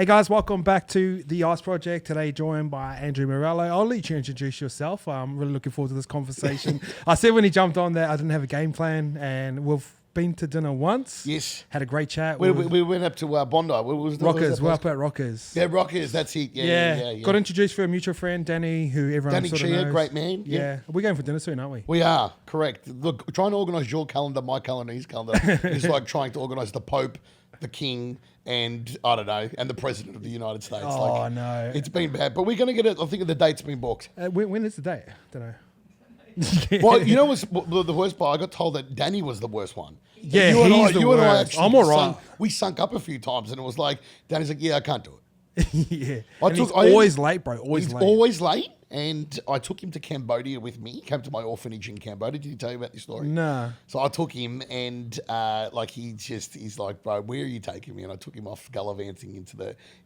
Hey guys, welcome back to the Ice Project. Today joined by Andrew Morello. I'll let you introduce yourself. I'm really looking forward to this conversation. I said when he jumped on that I didn't have a game plan, and we've been to dinner once. Yes. Had a great chat. We went up to Bondi. What was Rockers. We're up at Rockers. Yeah, Rockers. That's it. Yeah. Got introduced through a mutual friend, Danny, who everyone Danny sort of Chia, knows. great man. Yeah. We're going for dinner soon, aren't we? We are, correct. Look, trying to organise your calendar, my calendar, his calendar is like trying to organise the Pope, the King, and I don't know, and the President of the United States. Oh, no. It's been bad, but we're going to get it. I think the date's been booked. When is the date? Don't know. Well, you know what's the worst part? I got told that Danny was the worst one. Yeah, you and he's I, the you and I worst. actually I'm all right. we sunk up a few times, and it was like, Danny's like, yeah, I can't do it. Yeah. He's always late, bro. He's always late. And I took him to Cambodia with me. He came to my orphanage in Cambodia. Did he tell you about this story? Nah. So I took him, and he's like, bro, where are you taking me? And I took him off gallivanting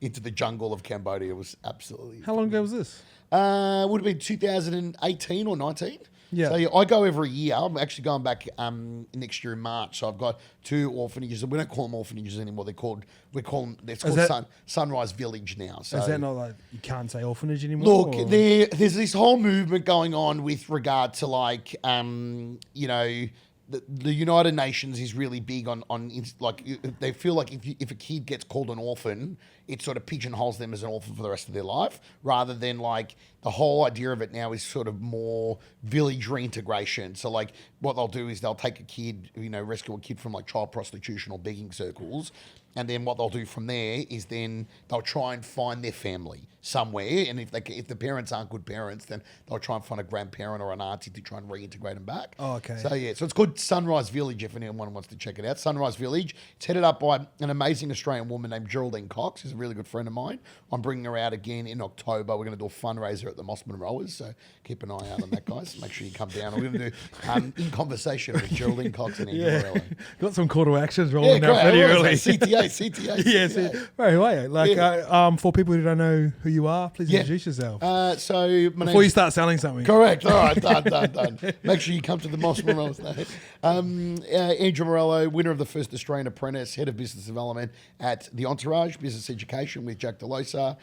into the jungle of Cambodia. It was absolutely. How long ago was this? Would have been 2018 or 19. Yeah. So I go every year. I'm actually going back next year in March. So I've got two orphanages. We don't call them orphanages anymore. It's called Sunrise Village now. So is that not like you can't say orphanage anymore? look, there's this whole movement going on with regard to like the United Nations is really big on like they feel like if a kid gets called an orphan, it sort of pigeonholes them as an orphan for the rest of their life, rather than like the whole idea of it now is sort of more village reintegration. So like what they'll do is they'll take a kid, rescue a kid from like child prostitution or begging circles. And then what they'll do from there is then they'll try and find their family somewhere. And if the parents aren't good parents, then they'll try and find a grandparent or an auntie to try and reintegrate them back. Oh, okay. So it's called Sunrise Village if anyone wants to check it out. Sunrise Village. It's headed up by an amazing Australian woman named Geraldine Cox, who's a really good friend of mine. I'm bringing her out again in October. We're going to do a fundraiser at the Mossman Rowers. So keep an eye out on that, guys. Make sure you come down. We're going to do In Conversation with Geraldine Cox and Andrew Morello. Got some call to actions rolling out pretty early. CTA. Yes. Right away. For people who don't know who you are, please introduce yourself. Before you start selling something. Correct. All right. Done. Make sure you come to the Mossman Rowers. Andrew Morello, winner of the first Australian Apprentice, head of business development at the Entourage Business Education with Jack DeLosa.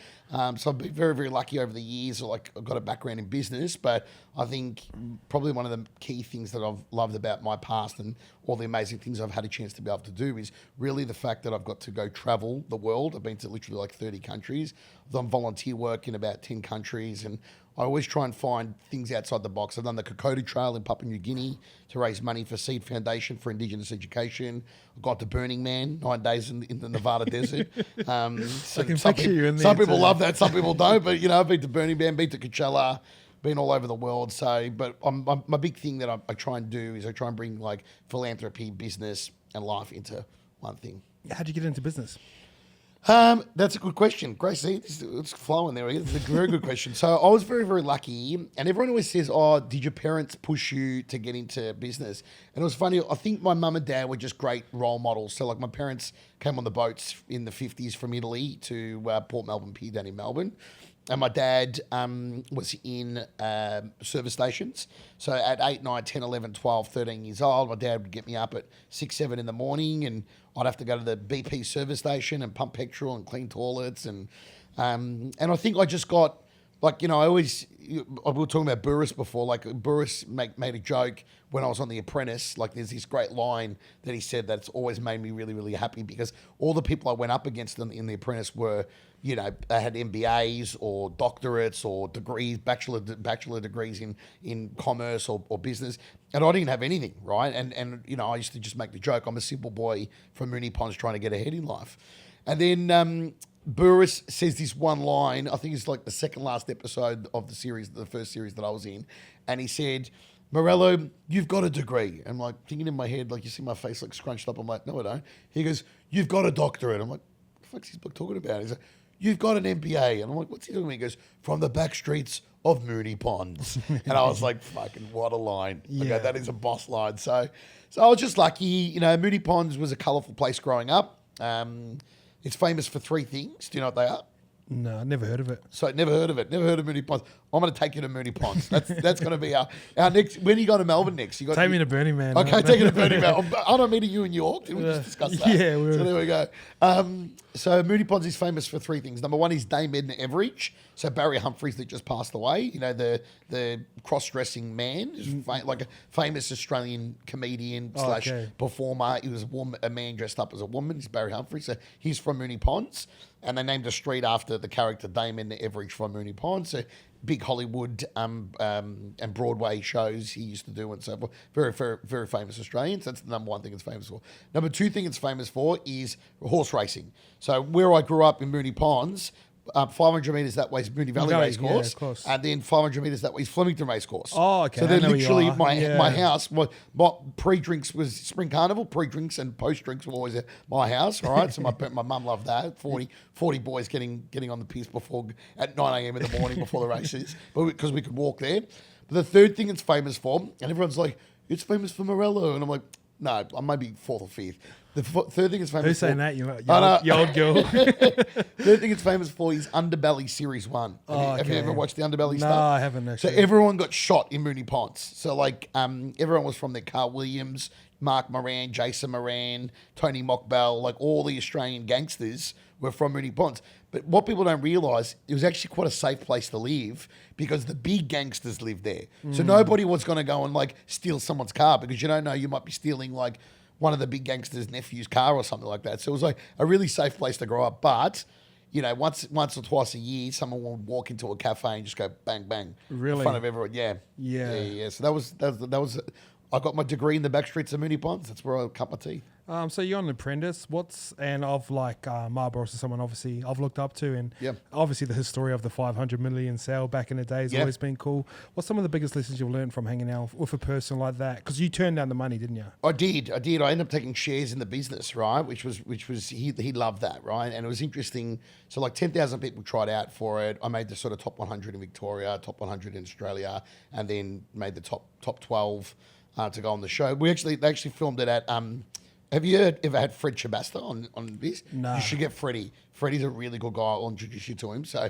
So I've been very, very lucky over the years. Like I've got a background in business, but I think probably one of the key things that I've loved about my past and all the amazing things I've had a chance to be able to do is really the fact that I've got to go travel the world. I've been to literally like 30 countries. I've done volunteer work in about 10 countries, and I always try and find things outside the box. I've done the Kokoda Trail in Papua New Guinea to raise money for Seed Foundation for Indigenous education. I've got to Burning Man, 9 days in the Nevada desert. Some people love that, some people don't. But, I've been to Burning Man, been to Coachella, been all over the world. So, but my big thing that I try and do is I try and bring like philanthropy, business, and life into one thing. How'd you get into business? That's a good question. Grace, it's flowing there. It's a very good question. So I was very, very lucky, and everyone always says, oh, did your parents push you to get into business? And it was funny. I think my mum and dad were just great role models. So like my parents came on the boats in the 50s from Italy to Port Melbourne Pier down in Melbourne. And my dad was in service stations. So at 8, 9, 10, 11, 12, 13 years old, my dad would get me up at 6, 7 in the morning, and I'd have to go to the BP service station and pump petrol and clean toilets. And I think I just got, we were talking about Burris before, like Burris made a joke when I was on The Apprentice. Like there's this great line that he said that's always made me really, really happy, because all the people I went up against in The Apprentice were, they had MBAs or doctorates or degrees, bachelor degrees in commerce or business. And I didn't have anything, right? And I used to just make the joke, I'm a simple boy from Moonee Ponds trying to get ahead in life. And then Burris says this one line, I think it's like the second last episode of the series, the first series that I was in. And he said, Morello, you've got a degree. And I'm like thinking in my head, like you see my face like scrunched up. I'm like, no, I don't. He goes, you've got a doctorate. I'm like, what the fuck's this book talking about? He's like, you've got an MBA. And I'm like, what's he talking about? He goes, from the back streets of Moonee Ponds. And I was like, fucking what a line. Yeah. Okay, that is a boss line. So I was just lucky. Moonee Ponds was a colourful place growing up. It's famous for 3 things. Do you know what they are? No, I never heard of it. So never heard of it. Never heard of Moonee Ponds. I'm going to take you to Moonee Ponds. That's going to be our next. When are you going to Melbourne next? Take me to Burning Man. Okay, take you to Burning Man. Aren't I meeting you in York? Didn't we just discuss that? Yeah. So there we go. So Moonee Ponds is famous for three things. Number one is Dame Edna Everage. So Barry Humphries that just passed away. You know, the cross-dressing man, like a famous Australian comedian slash performer. He was a man dressed up as a woman. He's Barry Humphries. So he's from Moonee Ponds. And they named a street after the character Dame Edna Everage from Moonee Ponds. So big Hollywood and Broadway shows he used to do and so forth. Very, very, very famous Australians. That's the number one thing it's famous for. Number two thing it's famous for is horse racing. So where I grew up in Moonee Ponds, 500 metres that way is Moonee Valley Racecourse, and then 500 metres that way is Flemington Racecourse. Oh, okay. So they're literally my house. My pre-drinks was Spring Carnival, pre-drinks and post-drinks were always at my house, all right? So my mum loved that. 40 boys getting on the piss at 9 a.m. in the morning before the races, but because we could walk there. But the third thing it's famous for, and everyone's like, it's famous for Morello, and I'm like, no, I might be fourth or fifth. The third thing it's famous for... Who's saying that? You old girl. Third thing it's famous for is Underbelly Series 1. Have you ever watched the Underbelly stuff? No, I haven't actually. So everyone got shot in Moonee Ponds. So like everyone was from there. Carl Williams, Mark Moran, Jason Moran, Tony Mockbell, like all the Australian gangsters were from Moonee Ponds. But what people don't realise, it was actually quite a safe place to live because the big gangsters lived there. So nobody was going to go and like steal someone's car because you don't know, you might be stealing like one of the big gangsters' nephew's car or something like that. So it was like a really safe place to grow up. But, you know, once or twice a year, someone would walk into a cafe and just go bang, bang. Really? In front of everyone. Yeah. So that was I got my degree in the back streets of Moonee Ponds. That's where I cut my teeth. So you're an apprentice. And I've like Marlboro's is someone obviously I've looked up to, and obviously the history of the 500 million sale back in the day has always been cool. What's some of the biggest lessons you've learned from hanging out with a person like that? Because you turned down the money, didn't you? I did. I ended up taking shares in the business, right? Which was he loved that, right? And it was interesting. So like 10,000 people tried out for it. I made the sort of top 100 in Victoria, top 100 in Australia, and then made the top 12 to go on the show. They actually filmed it at. Have you ever had Fred Chabasta on this? No. You should get Freddie. Freddie's a really good guy. I'll introduce you to him. So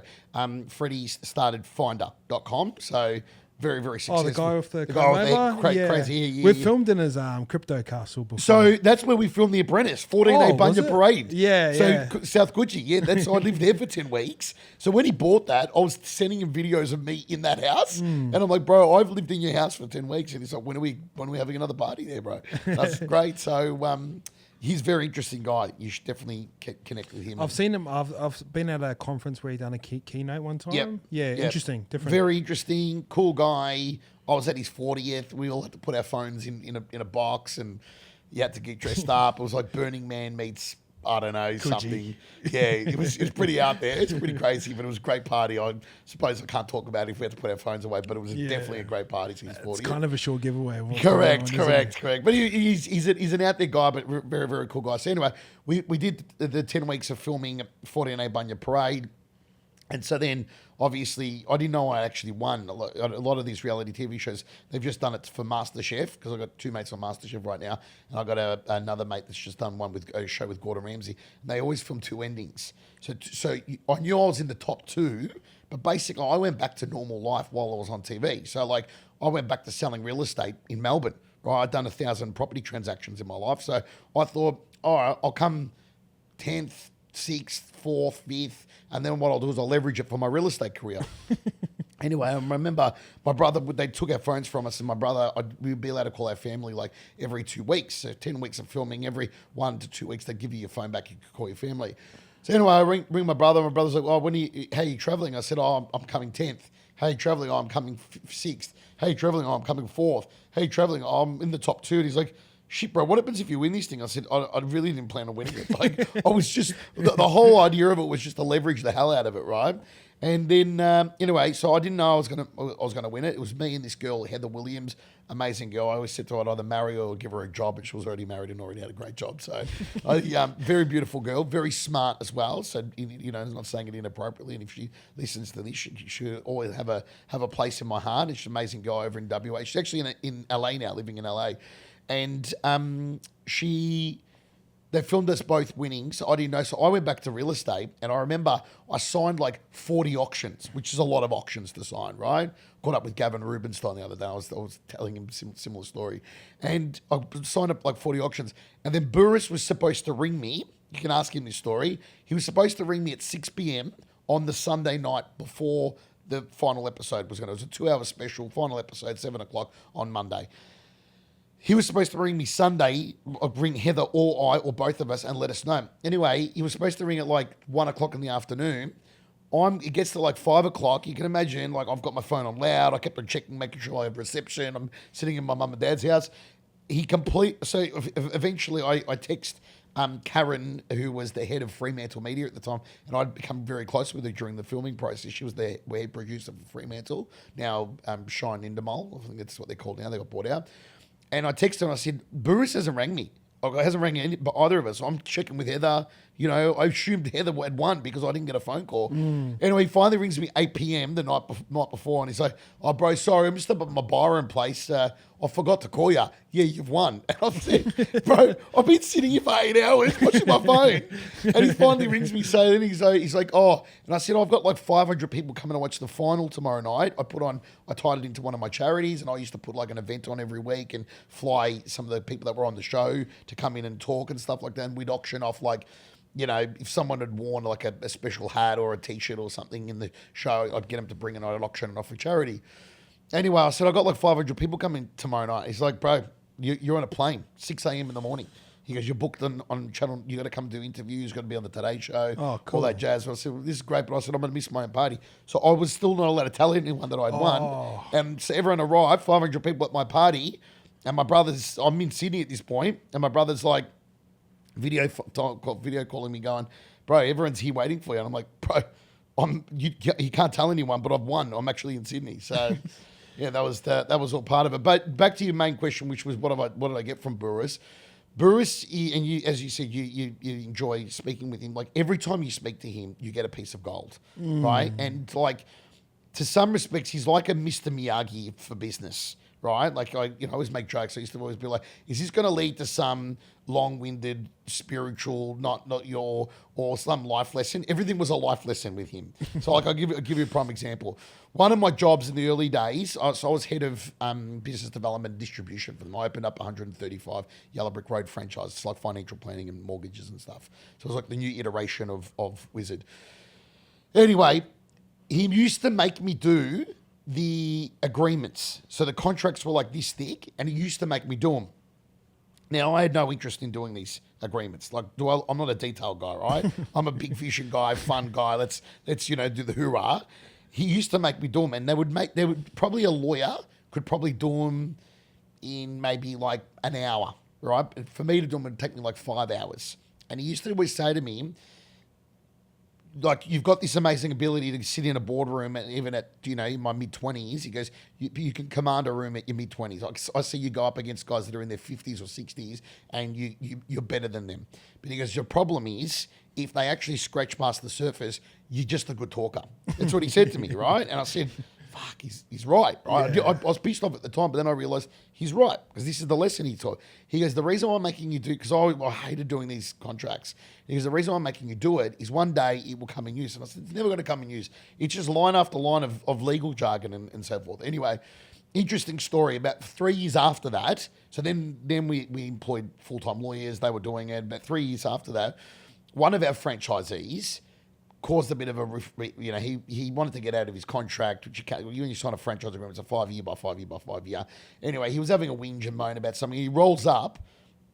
Freddie started Finder.com. So very, very successful. Oh, the guy with the guy crazy. Yeah, We've filmed in his crypto castle before. So that's where we filmed The Apprentice, 14A Bunya Parade. Yeah. South Coogee. Yeah, I lived there for 10 weeks. So when he bought that, I was sending him videos of me in that house. And I'm like, bro, I've lived in your house for 10 weeks. And he's like, when are we having another party there, bro? That's great. So he's a very interesting guy. You should definitely connect with him. I've seen him. I've been at a conference where he done a keynote one time. Yep. Yeah, interesting, different. Very interesting, cool guy. I was at his 40th. We all had to put our phones in a box, and you had to get dressed up. It was like Burning Man meets, I don't know, something. Yeah, it was pretty out there. It's pretty crazy, but it was a great party. I suppose I can't talk about it if we had to put our phones away, but it was definitely a great party to his 40th. It's kind of a short giveaway. Correct. But he's an out there guy, but very, very cool guy. So anyway, we did the 10 weeks of filming 14A Bunya Parade. And so then, obviously, I didn't know I actually won. A lot of these reality TV shows, they've just done it for MasterChef, because I've got 2 mates on MasterChef right now, and I've got another mate that's just done one with a show with Gordon Ramsay. And they always film 2 endings. So I knew I was in the top 2, but basically I went back to normal life while I was on TV. So like I went back to selling real estate in Melbourne. Right, I'd done 1,000 property transactions in my life. So I thought, all right, I'll come 10th, 6th, 4th, 5th, and then what I'll do is I'll leverage it for my real estate career. Anyway, I remember my brother, they took our phones from us, and my brother, we'd be allowed to call our family like every 2 weeks. So 10 weeks of filming, every 1 to 2 weeks, they'd give you your phone back, you could call your family. So anyway, I ring my brother. My brother's like, oh, how are you traveling? I said, oh, I'm coming 10th. Hey, traveling, oh, I'm coming 6th. Hey, traveling, oh, I'm coming 4th. Hey, traveling, oh, I'm in the top 2. And he's like, shit, bro, what happens if you win this thing? I said, I really didn't plan on winning it. Like, I was just, the whole idea of it was just to leverage the hell out of it, right? And then, anyway, so I didn't know I was gonna win it. It was me and this girl, Heather Williams, amazing girl. I always said to her I'd either marry her or give her a job, but she was already married and already had a great job. So, very beautiful girl, very smart as well. So, you know, not saying it inappropriately. And if she listens to this, she should always have a place in my heart. And she's an amazing guy over in WA. She's actually in LA now, living in LA. And she They filmed us both winning, so I didn't know. So I went back to real estate, and I remember I signed like 40 auctions, which is a lot of auctions to sign, right? Caught up with Gavin Rubenstein the other day. I was telling him a similar story. And I signed up like 40 auctions. And then Burris was supposed to ring me. You can ask him this story. He was supposed to ring me at 6 p.m. on the Sunday night before the final episode was going to. It was a 2-hour special, final episode, 7 o'clock on Monday. He was supposed to ring me Sunday, or ring Heather or I or both of us and let us know. Anyway, he was supposed to ring at like 1 o'clock in the afternoon. It gets to like 5 o'clock. You can imagine, like, I've got my phone on loud. I kept on checking, making sure I have reception. I'm sitting in my mum and dad's house. So eventually I text Karen, who was the head of Fremantle Media at the time, and I'd become very close with her during the filming process. She was the head producer for Fremantle, now Shine Indemol. I think that's what they're called now. They got bought out. And I texted her and I said, Burris hasn't rang me. It hasn't rang either of us. So I'm checking with Heather. You know, I assumed Heather had won because I didn't get a phone call. Anyway, he finally rings me 8 p.m. the night before, and he's like, "Oh, bro, sorry, I'm just up at my bar in place. I forgot to call you. Yeah, you've won." And I said, "Bro, I've been sitting here for 8 hours watching my phone." And he finally rings me, saying, he's like, "Oh," and I said, "I've got like 500 people coming to watch the final tomorrow night. I tied it into one of my charities, and I used to put like an event on every week and fly some of the people that were on the show to come in and talk and stuff like that. And we'd auction off like." You know, if someone had worn like a special hat or a T-shirt or something in the show, I'd get them to bring it. I'd auction it off for charity. Anyway, I said, I got like 500 people coming tomorrow night. He's like, bro, you're on a plane, 6 a.m. in the morning. He goes, you're booked on channel. You got to come do interviews. Got to be on the Today Show. Oh, cool. All that jazz. So I said, well, this is great, but I said, I'm going to miss my own party. So I was still not allowed to tell anyone that I'd won. And so everyone arrived, 500 people at my party. And my brother's, I'm in Sydney at this point, and my brother's like, video calling me going, bro, everyone's here waiting for you. And I'm like, bro, you can't tell anyone, but I've won. I'm actually in Sydney. So yeah, that was all part of it. But back to your main question, which was what did I get from Burris? Burris, and you, as you said, you enjoy speaking with him. Like every time you speak to him, you get a piece of gold, right? And like to some respects, he's like a Mr. Miyagi for business. Right, like I always make jokes. I used to always be like, "Is this going to lead to some long-winded spiritual, not your, or some life lesson?" Everything was a life lesson with him. So, like, I'll give you a prime example. One of my jobs in the early days, I was head of business development and distribution for them. I opened up 135 Yellow Brick Road franchises, it's like financial planning and mortgages and stuff. So it was like the new iteration of Wizard. Anyway, he used to make me do the agreements. So the contracts were like this thick, and he used to make me do them. Now, I had no interest in doing these agreements. Like, I'm not a detail guy, right? I'm a big vision guy, fun guy. Let's do the hoorah. He used to make me do them, and they would probably a lawyer could probably do them in maybe like an hour, right? But for me to do them, it would take me like 5 hours. And he used to always say to me, like, you've got this amazing ability to sit in a boardroom, and even at, in my mid-20s, he goes, you can command a room at your mid-20s. Like, I see you go up against guys that are in their 50s or 60s, and you're better than them. But he goes, your problem is, if they actually scratch past the surface, you're just a good talker. That's what he said to me, right? And I said, fuck, he's right, right? Yeah. I was pissed off at the time, but then I realised he's right, because this is the lesson he taught. He goes, the reason why I'm making you do, because I hated doing these contracts. He goes, the reason why I'm making you do it is one day it will come in use. And I said, it's never going to come in use. It's just line after line of legal jargon and so forth. Anyway, interesting story. About 3 years after that, so then we employed full-time lawyers. They were doing it. About 3 years after that, one of our franchisees caused a bit of he wanted to get out of his contract, which when you sign a franchise agreement, it's a 5 year by 5 year by 5 year. Anyway, he was having a whinge and moan about something. He rolls up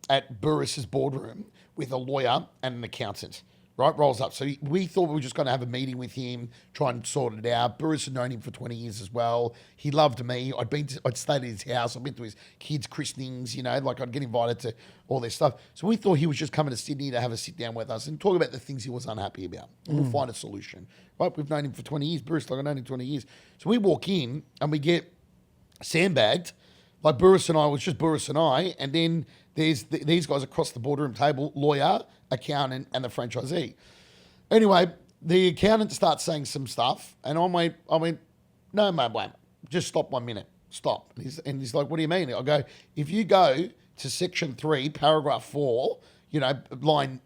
at Burris's boardroom with a lawyer and an accountant, right? Rolls up. So we thought we were just going to have a meeting with him, try and sort it out. Burris had known him for 20 years as well. He loved me. I'd stayed at his house. I'd been to his kids' christenings, like I'd get invited to all this stuff. So we thought he was just coming to Sydney to have a sit down with us and talk about the things he was unhappy about. And we'll find a solution, right? We've known him for 20 years. Burris, like I've known him 20 years. So we walk in and we get sandbagged. Like Burris and I, it was just Burris and I. And then there's these guys across the boardroom table, lawyer, accountant, and the franchisee. Anyway, the accountant starts saying some stuff, and I went, no, mate, wait, just stop 1 minute, stop. And he's like, what do you mean? I go, if you go to section 3, paragraph 4, line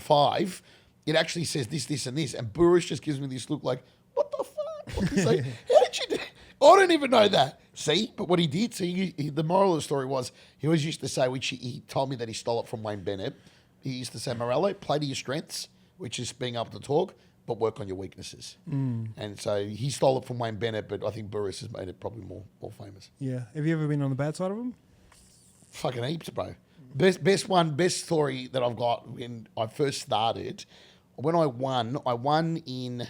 5, it actually says this, this, and this. And Burris just gives me this look like, what the fuck? He's like, how did you do? I don't even know that. See, but what he did, the moral of the story was he always used to say, which he told me that he stole it from Wayne Bennett. He used to say, Morello, play to your strengths, which is being able to talk, but work on your weaknesses. And so he stole it from Wayne Bennett, but I think Burris has made it probably more famous. Yeah. Have you ever been on the bad side of him? Fucking heaps, bro. Best story that I've got when I first started. When I won in.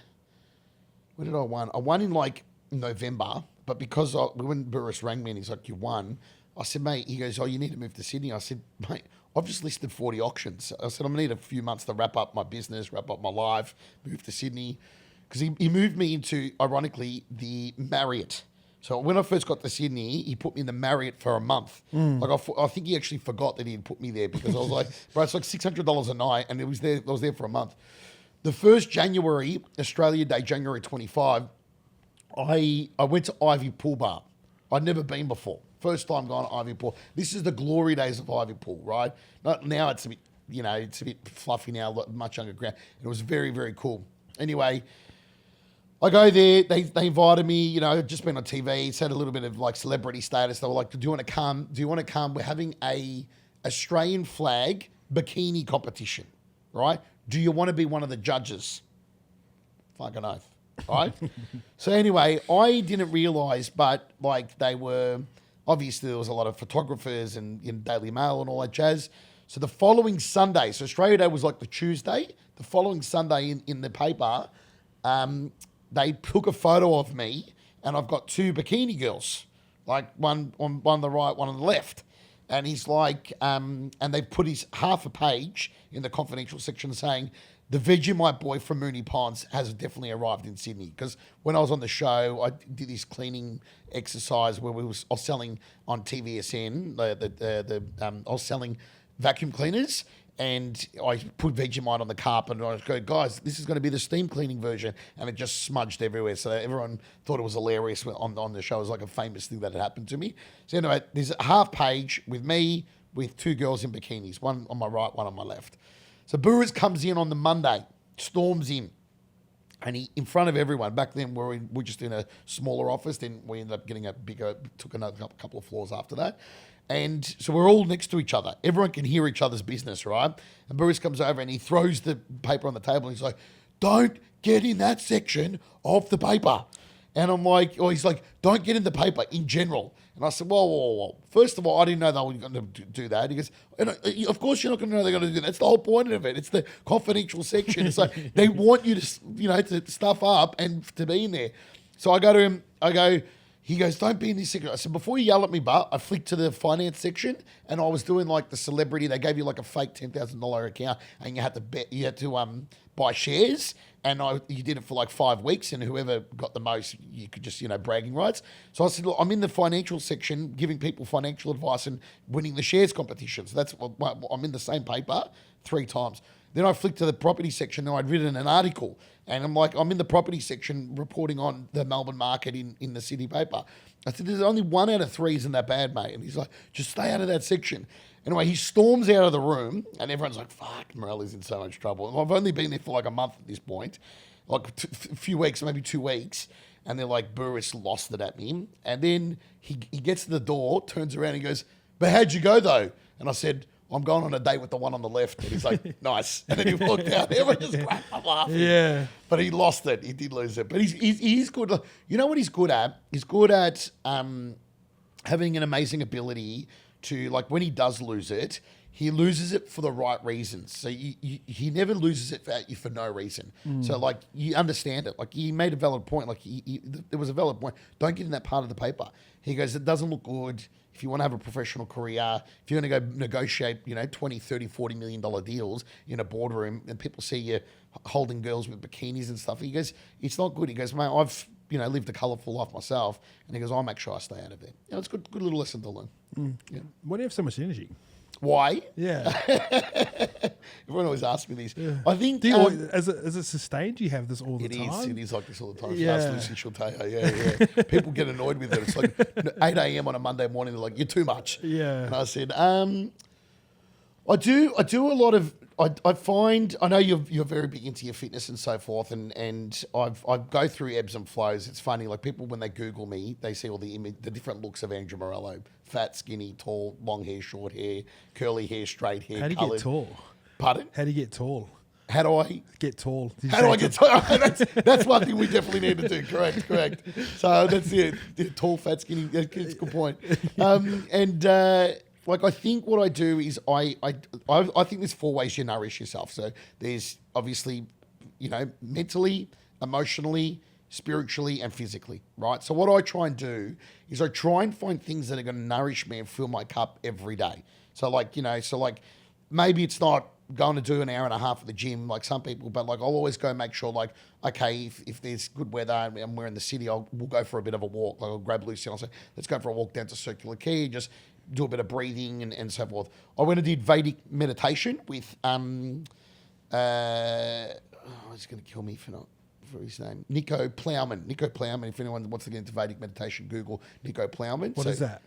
When did I won? I won in like November, but because when Burris rang me and he's like, "You won," I said, "Mate," he goes, "Oh, you need to move to Sydney." I said, "Mate, I've just listed 40 auctions." I said, "I'm gonna need a few months to wrap up my business, wrap up my life, move to Sydney," because he moved me into, ironically, the Marriott. So when I first got to Sydney, he put me in the Marriott for a month. Like I think he actually forgot that he had put me there because I was like, bro, it's like $600 a night, and I was there for a month. The first January, Australia Day, January 25, I went to Ivy Pool Bar. I'd never been before. First time going to Ivy Pool. This is the glory days of Ivy Pool, right? Now it's a bit, it's a bit fluffy now, much underground. And it was very, very cool. Anyway, I go there. They invited me. Just been on TV. It's had a little bit of like celebrity status. They were like, "Do you want to come? Do you want to come? We're having a Australian flag bikini competition, right? Do you want to be one of the judges?" Fucking oath, right? So anyway, I didn't realise, but like they were obviously there was a lot of photographers and in Daily Mail and all that jazz. So the following Sunday, so Australia Day was like the Tuesday. The following Sunday in the paper. They took a photo of me, and I've got two bikini girls, like one on the right, one on the left. And he's like, and they put his half a page in the confidential section saying, "The Vegemite boy from Moonee Ponds has definitely arrived in Sydney." Because when I was on the show, I did this cleaning exercise where I was selling on TVSN, I was selling vacuum cleaners. And I put Vegemite on the carpet and I was going, "Guys, this is going to be the steam cleaning version." And it just smudged everywhere. So everyone thought it was hilarious on the show. It was like a famous thing that had happened to me. So anyway, there's a half page with me with two girls in bikinis, one on my right, one on my left. So Burris comes in on the Monday, storms in. And he, in front of everyone, back then we're just in a smaller office. Then we ended up getting took another couple of floors after that. And so we're all next to each other. Everyone can hear each other's business, right? And Burris comes over and he throws the paper on the table and he's like, "Don't get in that section of the paper." And I'm like, he's like, "Don't get in the paper in general." And I said, whoa. First of all, I didn't know they were going to do that. He goes, "Of course you're not going to know they're going to do that. That's the whole point of it. It's the confidential section. It's like they want you to, to stuff up and to be in there." So I go to him, he goes, "Don't be in this section." I said, "Before you yell at me, but," I flicked to the finance section and I was doing like the celebrity. They gave you like a fake $10,000 account and you had to buy shares. And you did it for like 5 weeks, and whoever got the most, you could just, bragging rights. So I said, "Look, I'm in the financial section, giving people financial advice and winning the shares competition." So that's what I'm in the same paper 3 times. Then I flicked to the property section and I'd written an article. And I'm like, I'm in the property section reporting on the Melbourne market in the city paper. I said, "There's only 1 out of 3 isn't that bad, mate." And he's like, "Just stay out of that section." Anyway, he storms out of the room and everyone's like, "Fuck, Morello's in so much trouble." And I've only been there for like a month at this point, like a few weeks, maybe 2 weeks. And they're like, Burris lost it at me. And then he gets to the door, turns around and goes, "But how'd you go though?" And I said, "I'm going on a date with the one on the left." And he's like, "Nice." And then he walked out. Everyone just cracked up laughing. Yeah. But he lost it. He did lose it. But he's good. You know what he's good at? He's good at having an amazing ability to, like, when he does lose it, he loses it for the right reasons. So he never loses it at you for no reason. So, like, you understand it. Like, he made a valid point. Like, there was a valid point. Don't get in that part of the paper. He goes, "It doesn't look good. If you want to have a professional career, if you're going to go negotiate, $20, $30, $40 million deals in a boardroom and people see you holding girls with bikinis and stuff," he goes, "It's not good." He goes, "Mate, I've lived a colourful life myself." And he goes, "I'll make sure I stay out of there." It's a good little lesson to learn. Yeah. Why do you have so much energy? Why? Yeah. Everyone always asks me these. Yeah. I think... is it sustained? Do you have this all the time? It is like this all the time. Yeah. Ask Lucy, she'll tell you. Yeah. People get annoyed with it. It's like 8 a.m. on a Monday morning. They're like, "You're too much." Yeah. And I said, I do a lot of. I find I know you're very big into your fitness and so forth, and I go through ebbs and flows. It's funny, like people when they Google me, they see all the different looks of Andrew Morello: fat, skinny, tall, long hair, short hair, curly hair, straight hair. How do you coloured. get tall? Pardon? How do you get tall? How do I? Get tall. How do I get tall? That's one thing we definitely need to do. Correct. So that's it. Tall, fat, skinny. That's a good point. Like I think what I do is I think there's 4 ways you nourish yourself. So there's obviously, mentally, emotionally, spiritually, and physically, right? So what I try and do is I try and find things that are going to nourish me and fill my cup every day. So like maybe it's not going to do an hour and a half at the gym like some people, but like I'll always go make sure like, okay, if there's good weather and we're in the city, we'll go for a bit of a walk. Like I'll grab Lucy and I'll say, let's go for a walk down to Circular Quay, just do a bit of breathing and so forth. I went and did Vedic meditation with he's going to kill me for his name, Nico Plowman. If anyone wants to get into Vedic meditation, Google Nico Plowman. What is that?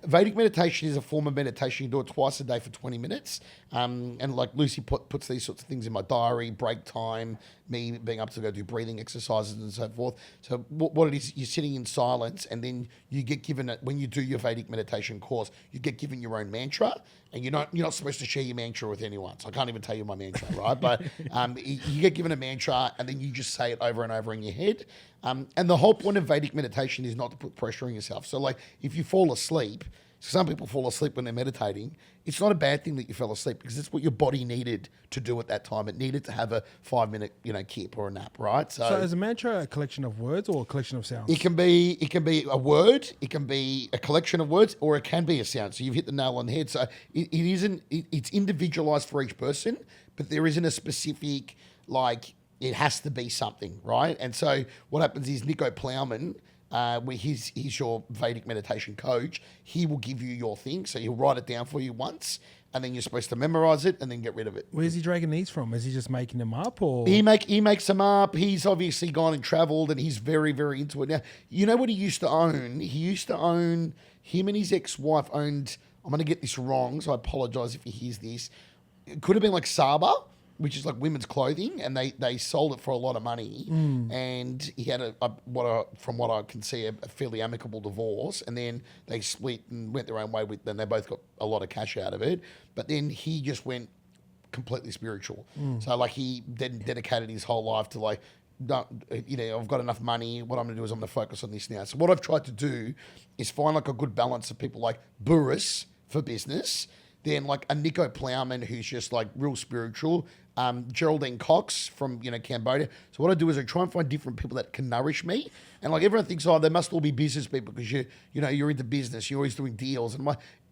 Vedic meditation is a form of meditation. You do it twice a day for 20 minutes. And like Lucy puts these sorts of things in my diary, break time, me being able to go do breathing exercises and so forth. So what it is, you're sitting in silence and then you get given it, when you do your Vedic meditation course, you get given your own mantra and you're not supposed to share your mantra with anyone. So I can't even tell you my mantra, right? But you get given a mantra and then you just say it over and over in your head. And the whole point of Vedic meditation is not to put pressure on yourself. So like if you fall asleep, some people fall asleep when they're meditating. It's not a bad thing that you fell asleep because it's what your body needed to do at that time. It needed to have a 5-minute, kip or a nap, right? So is a mantra a collection of words or a collection of sounds? It can be a word, it can be a collection of words, or it can be a sound. So you've hit the nail on the head. So it's individualized for each person, but there isn't a specific, like, it has to be something, right? And so what happens is Nico Plowman, where he's your Vedic meditation coach, he will give you your thing. So he'll write it down for you once, and then you're supposed to memorize it and then get rid of it. Where's he dragging these from? Is he just making them up, or he makes them up? He's obviously gone and traveled, and he's very, very into it now. You know what he used to own? Him and his ex-wife owned. I'm going to get this wrong, so I apologize if he hears this. It could have been like Saba, which is like women's clothing, and they sold it for a lot of money. And he had from what I can see, a fairly amicable divorce, and then they split and went their own way then they both got a lot of cash out of it. But then he just went completely spiritual. So like he dedicated his whole life to like, I've got enough money. What I'm going to do is I'm going to focus on this now. So what I've tried to do is find like a good balance of people like Burris for business, then like a Nico Plowman who's just like real spiritual, Geraldine Cox from Cambodia. So what I do is I try and find different people that can nourish me. And like everyone thinks, they must all be business people because you're into business, you're always doing deals. And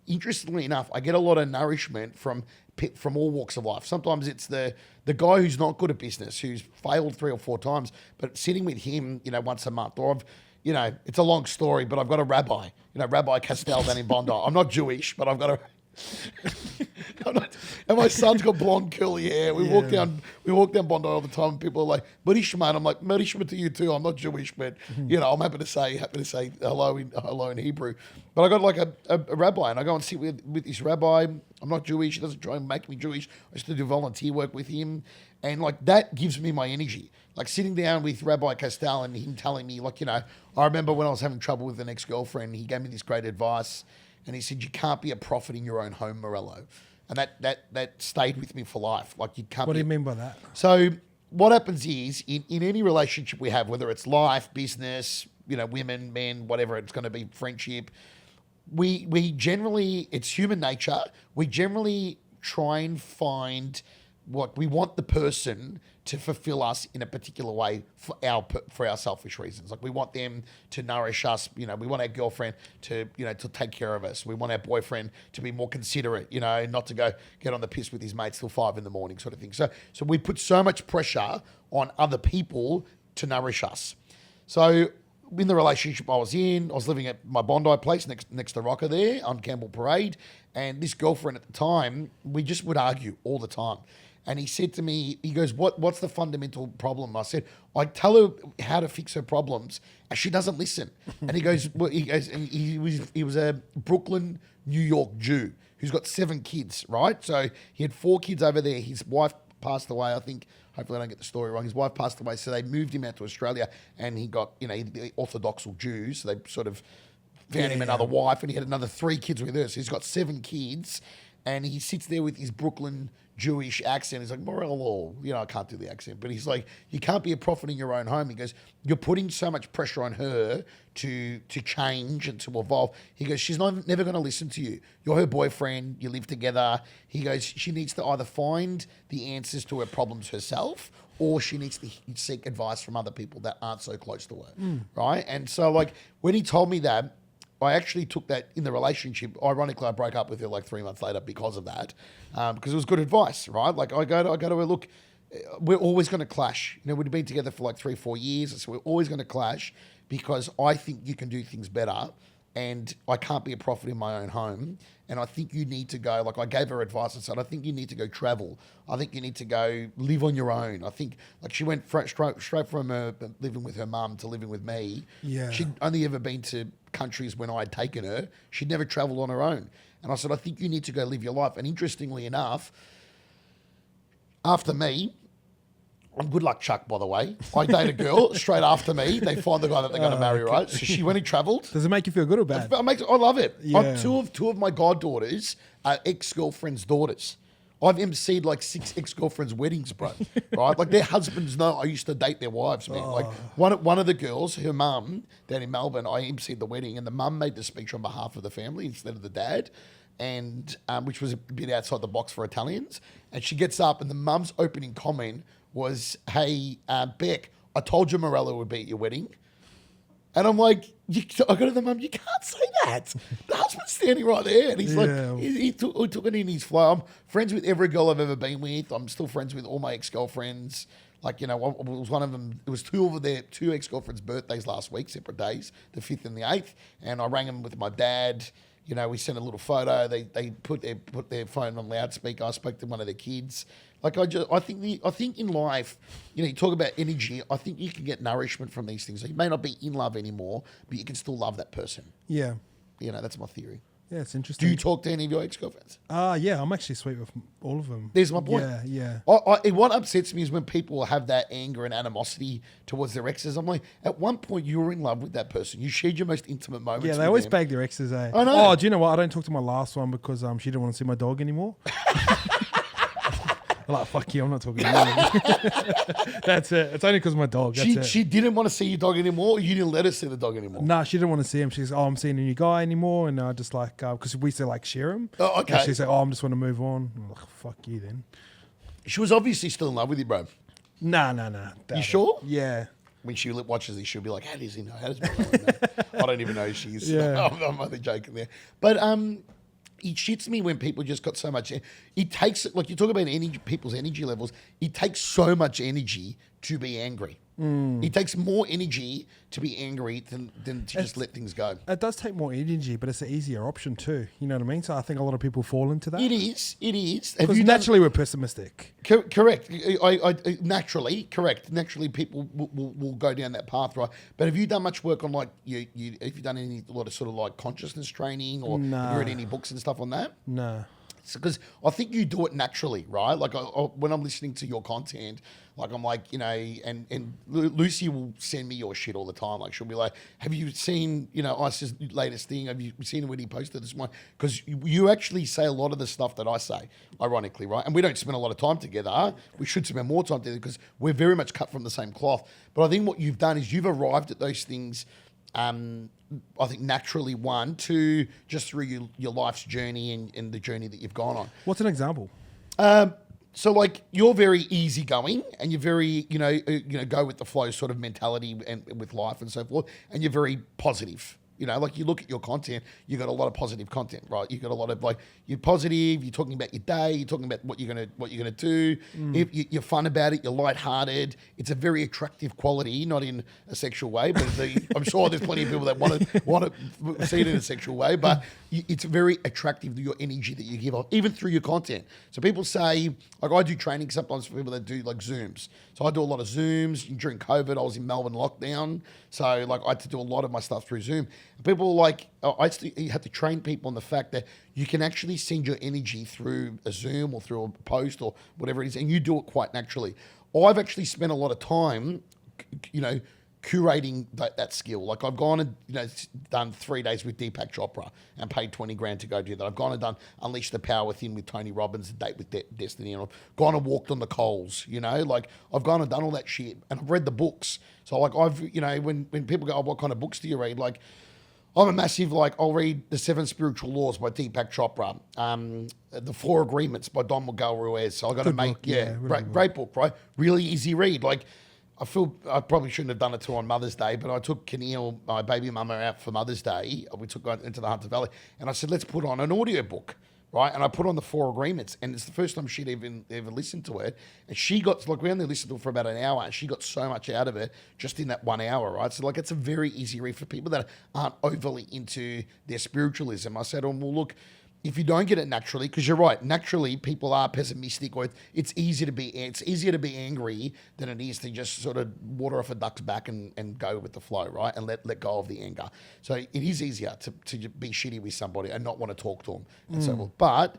interestingly enough, I get a lot of nourishment from all walks of life. Sometimes it's the guy who's not good at business, who's failed 3 or 4 times, but sitting with him, once a month, or it's a long story, but I've got a rabbi, Rabbi Castell down in Bondi. I'm not Jewish, but I've got a. And my son's got blonde curly hair. We walk down Bondi all the time, and people are like, "Marishma," and I'm like, "Marishma to you too." I'm not Jewish, but I'm happy to say hello in Hebrew. But I got like a rabbi, and I go and sit with this rabbi. I'm not Jewish. He doesn't try and make me Jewish. I used to do volunteer work with him, and like that gives me my energy. Like sitting down with Rabbi Castell and him telling me, like, I remember when I was having trouble with an ex-girlfriend, he gave me this great advice. And he said, you can't be a prophet in your own home, Morello. And that stayed with me for life. Like you can't. What do you mean by that? So what happens is in any relationship we have, whether it's life, business, women, men, whatever, it's going to be friendship, we generally, it's human nature. We generally try and find what we want the person to fulfill us in a particular way for our selfish reasons. Like we want them to nourish us. We want our girlfriend to take care of us. We want our boyfriend to be more considerate. Not to go get on the piss with his mates till 5 a.m, sort of thing. So we put so much pressure on other people to nourish us. So in the relationship I was living at my Bondi place next to Rocker there on Campbell Parade, and this girlfriend at the time, we just would argue all the time. And he said to me, he goes, what's the fundamental problem? I said, I tell her how to fix her problems, and she doesn't listen. And he goes, and he was a Brooklyn, New York Jew who's got 7 kids, right? So he had 4 kids over there. His wife passed away, I think. Hopefully I don't get the story wrong. His wife passed away, so they moved him out to Australia, and he got, the Orthodox Jews. So they sort of found him another wife, and he had another 3 kids with her. So he's got 7 kids, and he sits there with his Brooklyn Jewish accent. He's like, Morello, I can't do the accent, but he's like, you can't be a prophet in your own home. He goes, you're putting so much pressure on her to change and to evolve. He goes, she's never going to listen to you. You're her boyfriend. You live together. He goes, she needs to either find the answers to her problems herself, or she needs to seek advice from other people that aren't so close to her, right? And so, like, when he told me that, I actually took that in the relationship. Ironically, I broke up with her like 3 months later because of that, because it was good advice, right? Like, I go to her, look, we're always going to clash. We'd been together for like 3-4 years, so we're always going to clash because I think you can do things better, and I can't be a prophet in my own home. And I think you need to go, like, I gave her advice and said, I think you need to go travel. I think you need to go live on your own. I think, like, she went straight from her living with her mum to living with me. Yeah. She'd only ever been to countries when I'd taken her. She'd never travelled on her own. And I said, I think you need to go live your life. And interestingly enough, after me, I'm good luck Chuck, by the way. I date a girl straight after me. They find the guy that they're going to marry, right? So she went and travelled. Does it make you feel good or bad? I love it. Yeah. Two of my goddaughters are ex-girlfriends' daughters. I've emceed like 6 ex-girlfriends' weddings, bro. Right? Like, their husbands know I used to date their wives, man. Like, one of the girls, her mum, down in Melbourne, I emceed the wedding, and the mum made the speech on behalf of the family instead of the dad, and which was a bit outside the box for Italians. And she gets up, and the mum's opening comment was, hey, Beck, I told you Morello would be at your wedding. And I'm like, I go to the mum, you can't say that. The husband's standing right there. And he's like, he took it in his flow. I'm friends with every girl I've ever been with. I'm still friends with all my ex-girlfriends. Like, it was one of them, it was 2 of their 2 ex-girlfriends' birthdays last week, separate days, the 5th and the 8th. And I rang them with my dad. We sent a little photo. They put their phone on loudspeaker. I spoke to one of their kids. Like, I think in life, you talk about energy. I think you can get nourishment from these things. You may not be in love anymore, but you can still love that person. Yeah. That's my theory. Yeah, it's interesting. Do you talk to any of your ex-girlfriends? Yeah, I'm actually sweet with all of them. There's my point. Yeah. What upsets me is when people have that anger and animosity towards their exes. I'm like, at one point you were in love with that person. You shared your most intimate moments. Yeah, they always bag their exes, eh? I know. Oh, do you know what? I don't talk to my last one because she didn't want to see my dog anymore. I'm like, fuck you, I'm not talking to you. That's it. It's only because my dog. She didn't want to see your dog anymore, or you didn't let her see the dog anymore? Nah, she didn't want to see him. She's I'm seeing a new guy anymore. And I just like, because we used to like share him. Oh, okay. And she's like, I'm just want to move on. I'm like, fuck you then. She was obviously still in love with you, bro. Nah. You sure? Yeah. When she watches this, she'll be like, how does he know? How does Morello know? I don't even know who she is. Yeah. I'm only joking there. But it shits me when people just got so much. It takes, like, you talk about people's energy levels. It takes so much energy to be angry. It takes more energy to be angry than to just let things go. It does take more energy, but it's an easier option too. You know what I mean? So I think a lot of people fall into that. It is. Because naturally we're pessimistic. Correct. I naturally, correct. Naturally, people will go down that path, right? But have you done much work on, like, have you done a lot of sort of like consciousness training, or have you read any books and stuff on that? No. Because I think you do it naturally, right? Like, when I'm listening to your content, like, I'm like, and Lucy will send me your shit all the time. Like, she'll be like, have you seen, Ice's latest thing? Have you seen when he posted this one? Because you actually say a lot of the stuff that I say, ironically, right? And we don't spend a lot of time together. We should spend more time together because we're very much cut from the same cloth. But I think what you've done is you've arrived at those things, I think naturally, 1, 2, just through your life's journey and the journey that you've gone on. What's an example? So, like, you're very easygoing, and you're very, go with the flow sort of mentality and with life and so forth, and you're very positive. Like, you look at your content, you got a lot of positive content, right? You got a lot of, like, you're positive. You're talking about your day. You're talking about what you're gonna do. If you're fun about it, you're lighthearted. It's a very attractive quality, not in a sexual way, but I'm sure there's plenty of people that want to see it in a sexual way. But it's very attractive, your energy that you give off, even through your content. So people say, like, I do training sometimes for people that do like Zooms. So I do a lot of Zooms. During COVID, I was in Melbourne lockdown, so, like, I had to do a lot of my stuff through Zoom. People like, I used to have to train people on the fact that you can actually send your energy through a Zoom or through a post or whatever it is, and you do it quite naturally. I've actually spent a lot of time, curating that skill. Like I've gone and done 3 days with Deepak Chopra and paid 20 grand to go do that. I've gone and done Unleash the Power Within with Tony Robbins, A Date with Destiny, and I've gone and walked on the coals. Like I've gone and done all that shit, and I've read the books. So like when people go, oh, what kind of books do you read? Like I'm a massive, I'll read The 7 Spiritual Laws by Deepak Chopra, The 4 Agreements by Don Miguel Ruiz. So I got to make, great book, right? Really easy read. Like I feel I probably shouldn't have done it on Mother's Day, but I took Keneal, my baby mama, out for Mother's Day. We took her into the Hunter Valley, and I said, let's put on an audio book, right? And I put on the 4 Agreements, and it's the first time she'd ever listened to it. And she got, we only listened to it for about an hour, and she got so much out of it just in that 1 hour, right? So it's a very easy read for people that aren't overly into their spiritualism. I said, well, look, if you don't get it naturally, because you're right, naturally people are pessimistic, or it's easier to be angry than it is to just sort of water off a duck's back and go with the flow, right? And let go of the anger. So it is easier to be shitty with somebody and not want to talk to them and so forth. But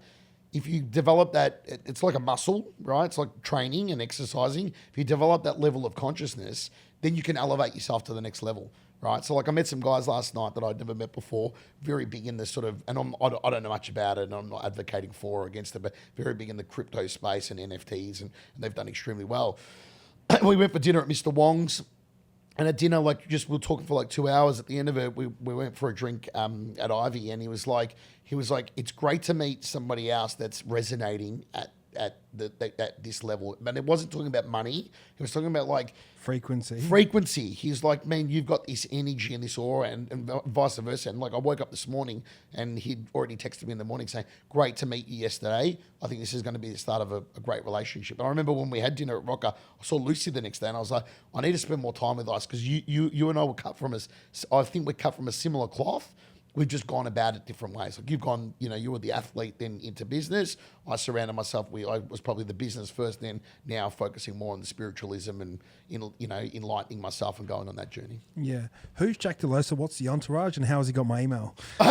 if you develop that, it's like a muscle, right? It's like training and exercising. If you develop that level of consciousness, then you can elevate yourself to the next level. Right, so I met some guys last night that I'd never met before, very big in the sort of, and I don't know much about it, and I'm not advocating for or against it, but very big in the crypto space and NFTs, and they've done extremely well. We went for dinner at Mr. Wong's, and at dinner, we were talking for 2 hours. At the end of it, we went for a drink at Ivy, and he was like, it's great to meet somebody else that's resonating at this level. But it wasn't talking about money. He was talking about frequency. He's like, man, you've got this energy and this aura, and vice versa. And I woke up this morning and he'd already texted me in the morning saying, great to meet you yesterday. I think this is going to be the start of a great relationship. And I remember when we had dinner at Rocker, I saw Lucy the next day and I was like, I need to spend more time with us, because you and I were cut from I think we're cut from a similar cloth. We've just gone about it different ways. You've gone, you were the athlete, then into business. I surrounded myself. I was probably the business first, then now focusing more on the spiritualism and enlightening myself and going on that journey. Yeah. Who's Jack DeLosa? What's the entourage, and how has he got my email? We've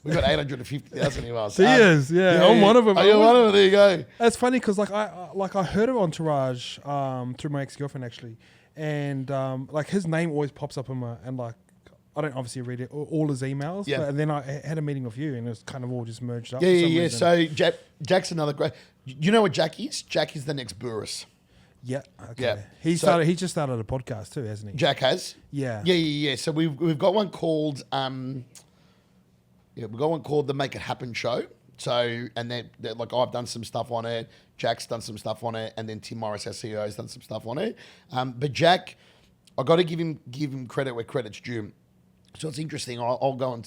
got 850,000 emails. He is, yeah. I'm one of them. Oh, you're one of them. There you go. That's funny because I heard of Entourage through my ex-girlfriend actually, and his name always pops up in my I don't obviously read it, all his emails, but then I had a meeting with you and it was kind of all just merged up. Yeah. So Jack's another great. You know what Jack is? Jack is the next Burris. Yeah. Okay. Yeah. He just started a podcast too, hasn't he? Jack has. Yeah. Yeah. So we've got one called we've got one called the Make It Happen Show. So, and then I've done some stuff on it. Jack's done some stuff on it, and then Tim Morris, our CEO, has done some stuff on it. But Jack, I got to give him credit where credit's due. So it's interesting. I'll go.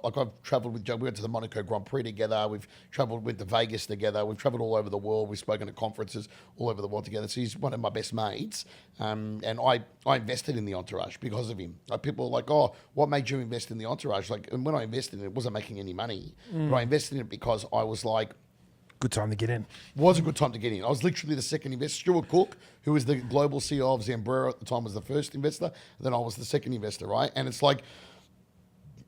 I've travelled with Joe. We went to the Monaco Grand Prix together. Went to Vegas together. We've travelled all over the world. We've spoken at conferences all over the world together. So he's one of my best mates. And I invested in the Entourage because of him. People are like, oh, what made you invest in the Entourage? And when I invested in it, it wasn't making any money. But I invested in it because I was like, good time to get in. Was a good time to get in. I was literally the second investor. Stuart Cook, who was the global CEO of Zambrero at the time, was the first investor. And then I was the second investor, right? And it's like,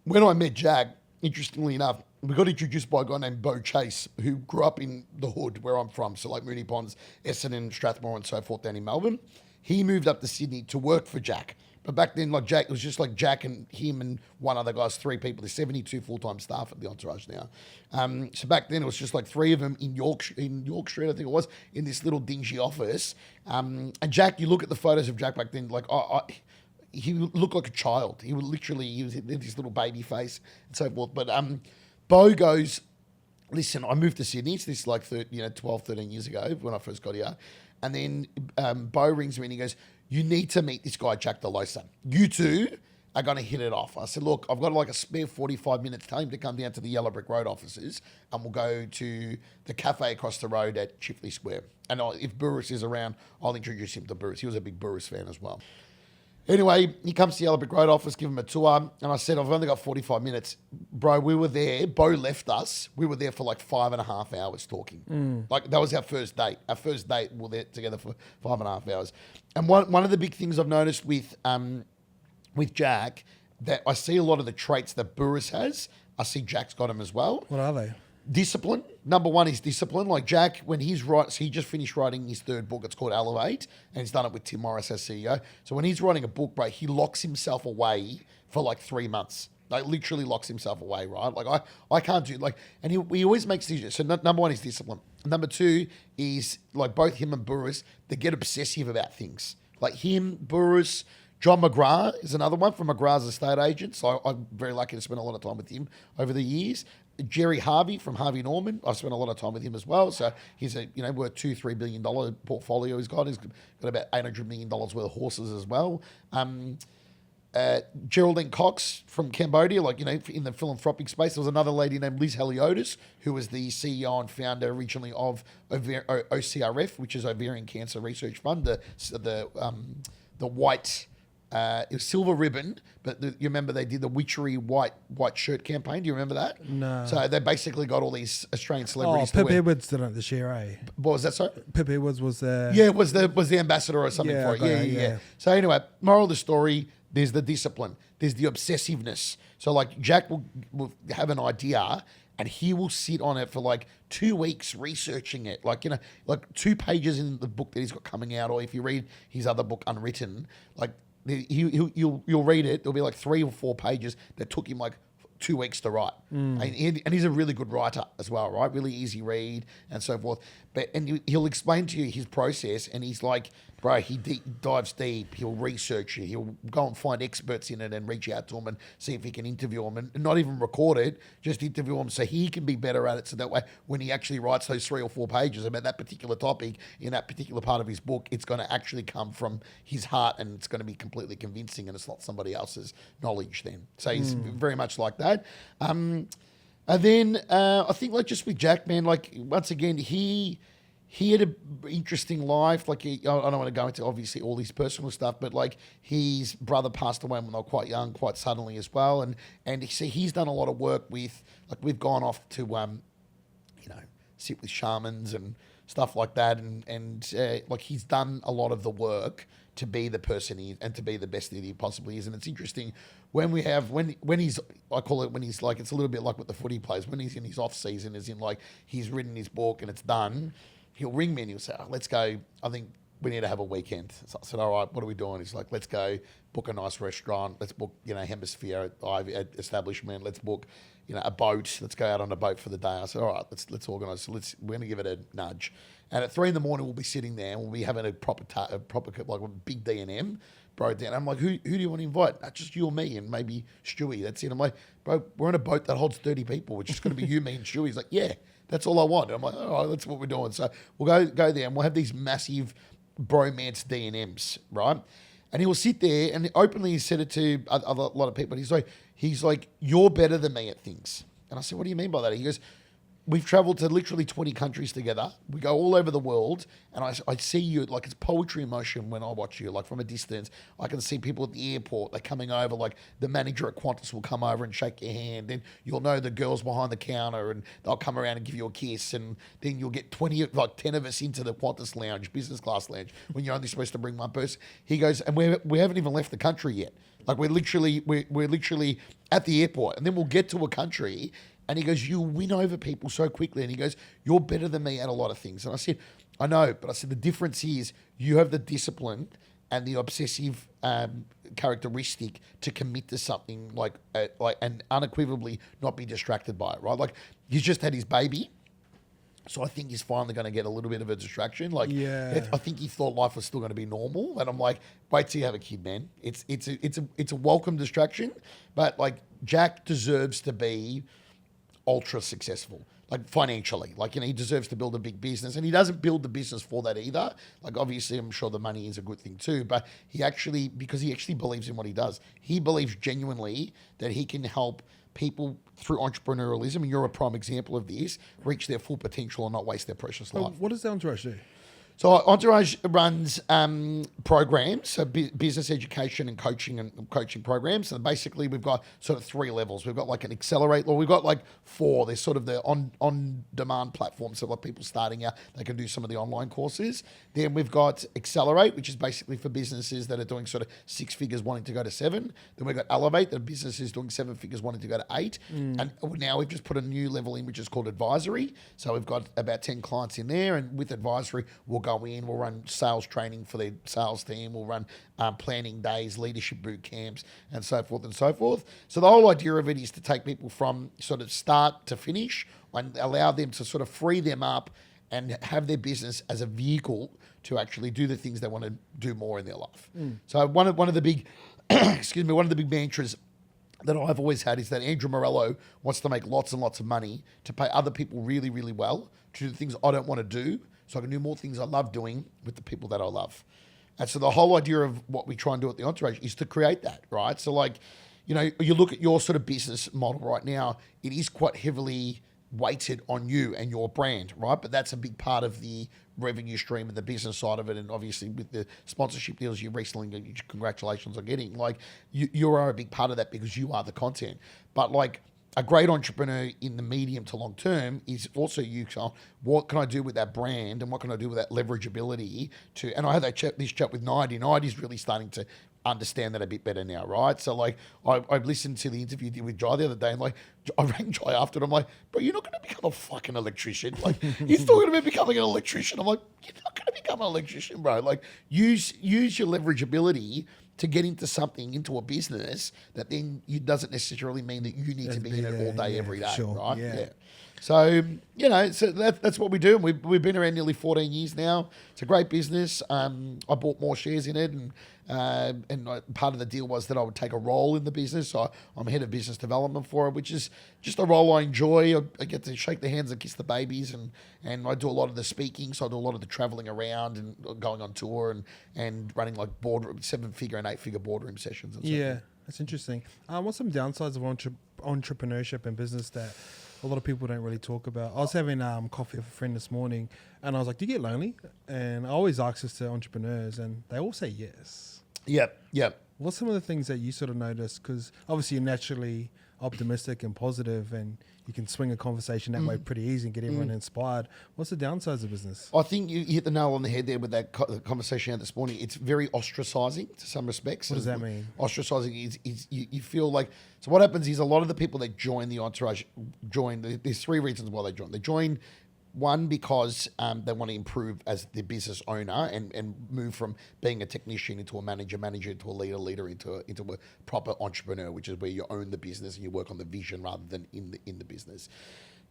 when I met Jack, interestingly enough, we got introduced by a guy named Bo Chase, who grew up in the hood where I'm from. So Moonee Ponds, Essendon, Strathmore and so forth down in Melbourne. He moved up to Sydney to work for Jack. But back then, Jack, it was just Jack and him and one other guy, 3 people. There's 72 full-time staff at the Entourage now. So back then, it was just 3 of them in York Street, I think it was, in this little dingy office. And Jack, you look at the photos of Jack back then, he looked like a child. He was in this little baby face and so forth. But Bo goes, listen, I moved to Sydney. It's this 12, 13 years ago when I first got here. And then Bo rings me and he goes, you need to meet this guy, Jack DeLosa. You two are going to hit it off. I said, look, I've got a spare 45 minutes. Tell him to come down to the Yellow Brick Road offices and we'll go to the cafe across the road at Chifley Square. And if Burris is around, I'll introduce him to Burris. He was a big Burris fan as well. Anyway, he comes to the Yellow Brick Road office, give him a tour, and I said, I've only got 45 minutes. Bro, we were there. Bo left us. We were there for 5.5 hours talking. That was our first date. Our first date, we were there together for 5.5 hours. And one of the big things I've noticed with with Jack that I see a lot of the traits that Burris has. I see Jack's got them as well. What are they? Discipline. Number one is discipline. Like Jack, when he just finished writing his third book. It's called Elevate, and he's done it with Tim Morris as CEO. So when he's writing a book, bro, he locks himself away for like 3 months. Like literally locks himself away, right? Like I can't do and he always makes decisions. So number one is discipline. Number two is like both him and Burris, they get obsessive about things. Like him, Burris, John McGrath is another one from McGrath's estate agent. So I'm very lucky to spend a lot of time with him over the years. Jerry Harvey from Harvey Norman, I've spent a lot of time with him as well. So he's worth $2-3 billion portfolio he's got. He's got about $800 million worth of horses as well. Geraldine Cox from Cambodia, in the philanthropic space. There was another lady named Liz Heliotis, who was the CEO and founder originally of OCRF, which is Ovarian Cancer Research Fund, the white, it was silver ribbon, but you remember they did the witchery white shirt campaign. Do you remember that? No. So they basically got all these Australian celebrities. Pip Edwards did it this year, eh? What was that? Sorry, Pip Edwards was the was the ambassador or something for it. Yeah. So anyway, moral of the story. There's the discipline. There's the obsessiveness. So like Jack will have an idea and he will sit on it for like 2 weeks researching it. Like 2 pages in the book that he's got coming out, or if you read his other book, Unwritten, like you'll read it. There'll be like 3 or 4 pages that took him like 2 weeks to write. And he's a really good writer as well, right? Really easy read and so forth. And he'll explain to you his process, and he's like, bro, he dives deep. He'll research it. He'll go and find experts in it and reach out to them and see if he can interview them, and not even record it, just interview them so he can be better at it. So that way, when he actually writes those 3 or 4 pages about that particular topic in that particular part of his book, it's going to actually come from his heart, and it's going to be completely convincing, and it's not somebody else's knowledge then. So he's very much like that. And then I think just with Jack, man, once again, he had an interesting life. I don't want to go into obviously all his personal stuff, but his brother passed away when they were quite young, quite suddenly as well. And he's done a lot of work with, we've gone off to, sit with shamans and stuff like that. And he's done a lot of the work to be the person he is and to be the best that he possibly is. And it's interesting when he's, I call it when he's it's a little bit like with the footy players, when he's in his off season, as in he's written his book and it's done, he'll ring me and he'll say, let's go, I think we need to have a weekend. So I said, all right, what are we doing? He's like, let's go book a nice restaurant. Let's book, Hemisphere establishment. Let's book, a boat. Let's go out on a boat for the day. I said, all right, let's organise. So we're going to give it a nudge. And at 3 a.m, we'll be sitting there and we'll be having a proper a big D&M, bro. Down. I'm like, who do you want to invite? Just you or me and maybe Stewie. That's it. I'm like, bro, we're on a boat that holds 30 people. It's just going to be you, me, and Stewie. He's like, yeah, that's all I want. And I'm like, all right, that's what we're doing. So we'll go there and we'll have these massive bromance D&Ms, right? And he will sit there and openly he said it to a lot of people. He's like, you're better than me at things. And I said, what do you mean by that? He goes, we've traveled to literally 20 countries together. We go all over the world, and I see you, it's poetry in motion when I watch you, from a distance. I can see people at the airport, they're coming over, the manager at Qantas will come over and shake your hand, and you'll know the girls behind the counter, and they'll come around and give you a kiss, and then you'll get 10 of us into the Qantas lounge, business class lounge, when you're only supposed to bring one person. He goes, and we haven't even left the country yet. We're literally at the airport, and then we'll get to a country. And he goes, you win over people so quickly. And he goes, you're better than me at a lot of things. And I said, I know, but I said, the difference is you have the discipline and the obsessive characteristic to commit to something and unequivocally not be distracted by it, right? He's just had his baby. So I think he's finally going to get a little bit of a distraction. I think he thought life was still going to be normal. And I'm like, wait till you have a kid, man. It's a welcome distraction. But Jack deserves to be ultra successful, financially, he deserves to build a big business, and he doesn't build the business for that either. Obviously, I'm sure the money is a good thing too, but because he actually believes in what he does. He believes genuinely that he can help people through entrepreneurialism, and you're a prime example of this, reach their full potential and not waste their precious life. What does the entourage do? So Entourage runs programs, so business education and coaching programs. So basically, we've got sort of 3 levels. We've got like an accelerate, or we've got like 4. There's sort of the on demand platform, so like people starting out, they can do some of the online courses. Then we've got accelerate, which is basically for businesses that are doing sort of 6 figures wanting to go to 7. Then we've got elevate, that businesses doing 7 figures wanting to go to 8. And now we've just put a new level in, which is called advisory. So we've got about 10 clients in there, and with advisory, we'll go in, we'll run sales training for their sales team, we'll run planning days, leadership boot camps, and so forth and so forth. So the whole idea of it is to take people from sort of start to finish and allow them to sort of free them up and have their business as a vehicle to actually do the things they want to do more in their life. So one of the big, one of the big mantras that I've always had is that Andrew Morello wants to make lots and lots of money to pay other people really, really well to do the things I don't want to do, so I can do more things I love doing with the people that I love. And so the whole idea of what we try and do at the Entourage is to create that, right? So like, you know, you look at your sort of business model right now, it is quite heavily weighted on you and your brand, right? But that's a big part of the revenue stream and the business side of it. And obviously with the sponsorship deals you recently, congratulations on getting, like you are a big part of that because you are the content. But like a great entrepreneur in the medium to long term is also you. So what can I do with that brand and what can I do with that leverageability to, and I had this chat with Nighty. Nighty's really starting to understand that a bit better now, right? So like I've listened to the interview you did with Jai the other day, and like I rang Jai after it. I'm like, bro, you're not going to become a fucking electrician. Like you're still going to be becoming an electrician. I'm like, you're not going to become an electrician, bro. Like use your leverageability to get into something, into a business that then doesn't necessarily mean that you need to be in it all day, every day, sure. right? Yeah. So, you know, so that's what we do. And we've been around nearly 14 years now. It's a great business. I bought more shares in it, and part of the deal was that I would take a role in the business. So I'm head of business development for it, which is just a role I enjoy. I get to shake the hands and kiss the babies, and I do a lot of the speaking. So I do a lot of the traveling around and going on tour and running like 7-figure and 8-figure boardroom sessions and stuff. Yeah, that's interesting. What's some downsides of entrepreneurship and business that a lot of people don't really talk about? I was having coffee with a friend this morning, and I was like, do you get lonely? And I always ask this to entrepreneurs, and they all say yes. Yep. What's some of the things that you sort of notice? Because obviously you're naturally optimistic and positive, and you can swing a conversation that way pretty easy and get everyone inspired. What's the downsides of business? I think you hit the nail on the head there with that conversation I had this morning. It's very ostracizing to some respects. What does that mean? Ostracizing is you feel like, so what happens is a lot of the people that join the Entourage there's 3 reasons why they join. They join, one, because they want to improve as the business owner and move from being a technician into a manager into a leader into a proper entrepreneur, which is where you own the business and you work on the vision rather than in the business.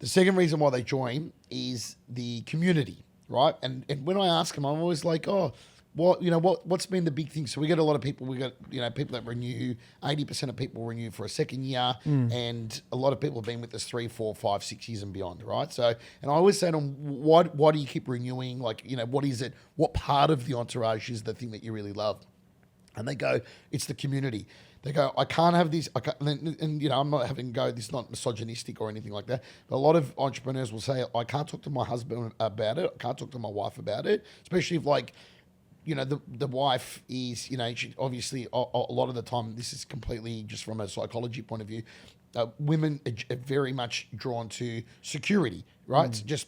The second reason why they join is the community, right? And when I ask them, I'm always like, what's been the big thing? So we get a lot of people. We got people that renew. 80% of people renew for a second year, and a lot of people have been with us 3, 4, 5, 6 years and beyond, right? So, and I always say to them, why do you keep renewing? Like, what is it? What part of the Entourage is the thing that you really love? And they go, it's the community. They go, I can't have this. And I'm not having go. This is not misogynistic or anything like that. But a lot of entrepreneurs will say, I can't talk to my husband about it. I can't talk to my wife about it, especially if like, the wife is, she obviously a lot of the time, this is completely just from a psychology point of view, women are very much drawn to security, right? It's just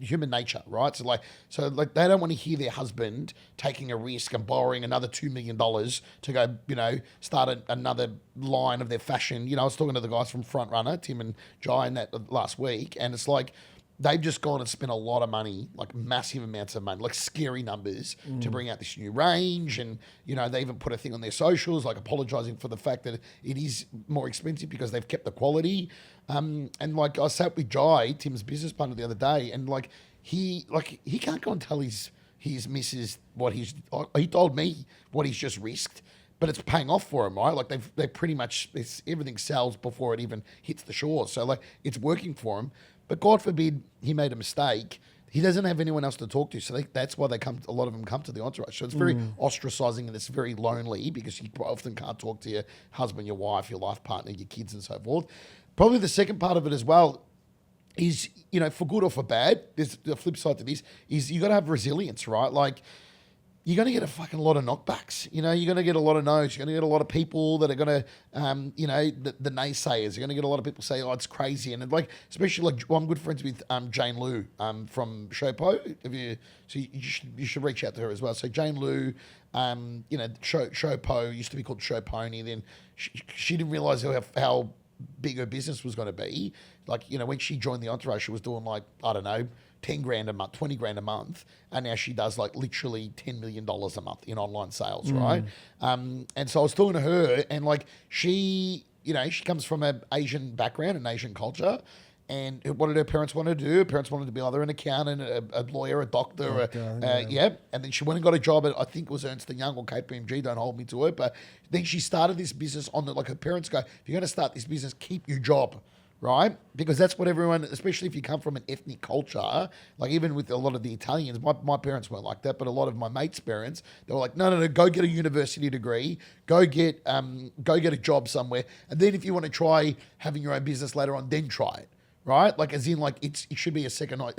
human nature, right? So they don't want to hear their husband taking a risk and borrowing another $2 million to go, start another line of their fashion. I was talking to the guys from Front Runner, Tim and Jai, and that last week, and it's like, they've just gone and spent a lot of money, like massive amounts of money, like scary numbers to bring out this new range. And, they even put a thing on their socials, like apologizing for the fact that it is more expensive because they've kept the quality. And like I sat with Jai, Tim's business partner, the other day, and like he can't go and tell his missus he told me what he's just risked. But it's paying off for him, right? Like they pretty much, everything sells before it even hits the shore. So like it's working for him. But God forbid he made a mistake. He doesn't have anyone else to talk to. So that's why a lot of them come to the Entourage. So it's very ostracizing and it's very lonely because you often can't talk to your husband, your wife, your life partner, your kids and so forth. Probably the second part of it as well is, you know, for good or for bad, there's the flip side to this, is you got to have resilience, right? Like, you're going to get a fucking lot of knockbacks. You know, you're going to get a lot of no's. You're going to get a lot of people that are going to, you know, the naysayers. You're going to get a lot of people say, oh, it's crazy. And like, especially like, well, I'm good friends with Jane Liu from Showpo. You should reach out to her as well. So Jane Liu, you know, Showpo used to be called Show Pony. Then she didn't realise how big her business was going to be. Like, you know, when she joined the Entourage, she was doing like, I don't know, 10 grand a month, 20 grand a month. And now she does like literally $10 million a month in online sales, right? And so I was talking to her, and like she, you know, she comes from an Asian background, an Asian culture. And what did her parents want to do? Her parents wanted to be either an accountant, a lawyer, a doctor, yeah. And then she went and got a job at, I think it was Ernst & Young or KPMG, don't hold me to it. But then she started this business on the, like her parents go, if you're going to start this business, keep your job, right? Because that's what everyone, especially if you come from an ethnic culture, like even with a lot of the Italians, my parents weren't like that, but a lot of my mates' parents, they were like, no, go get a university degree, go get a job somewhere. And then if you want to try having your own business later on, then try it. Right? Like, as in, like, it should be a second or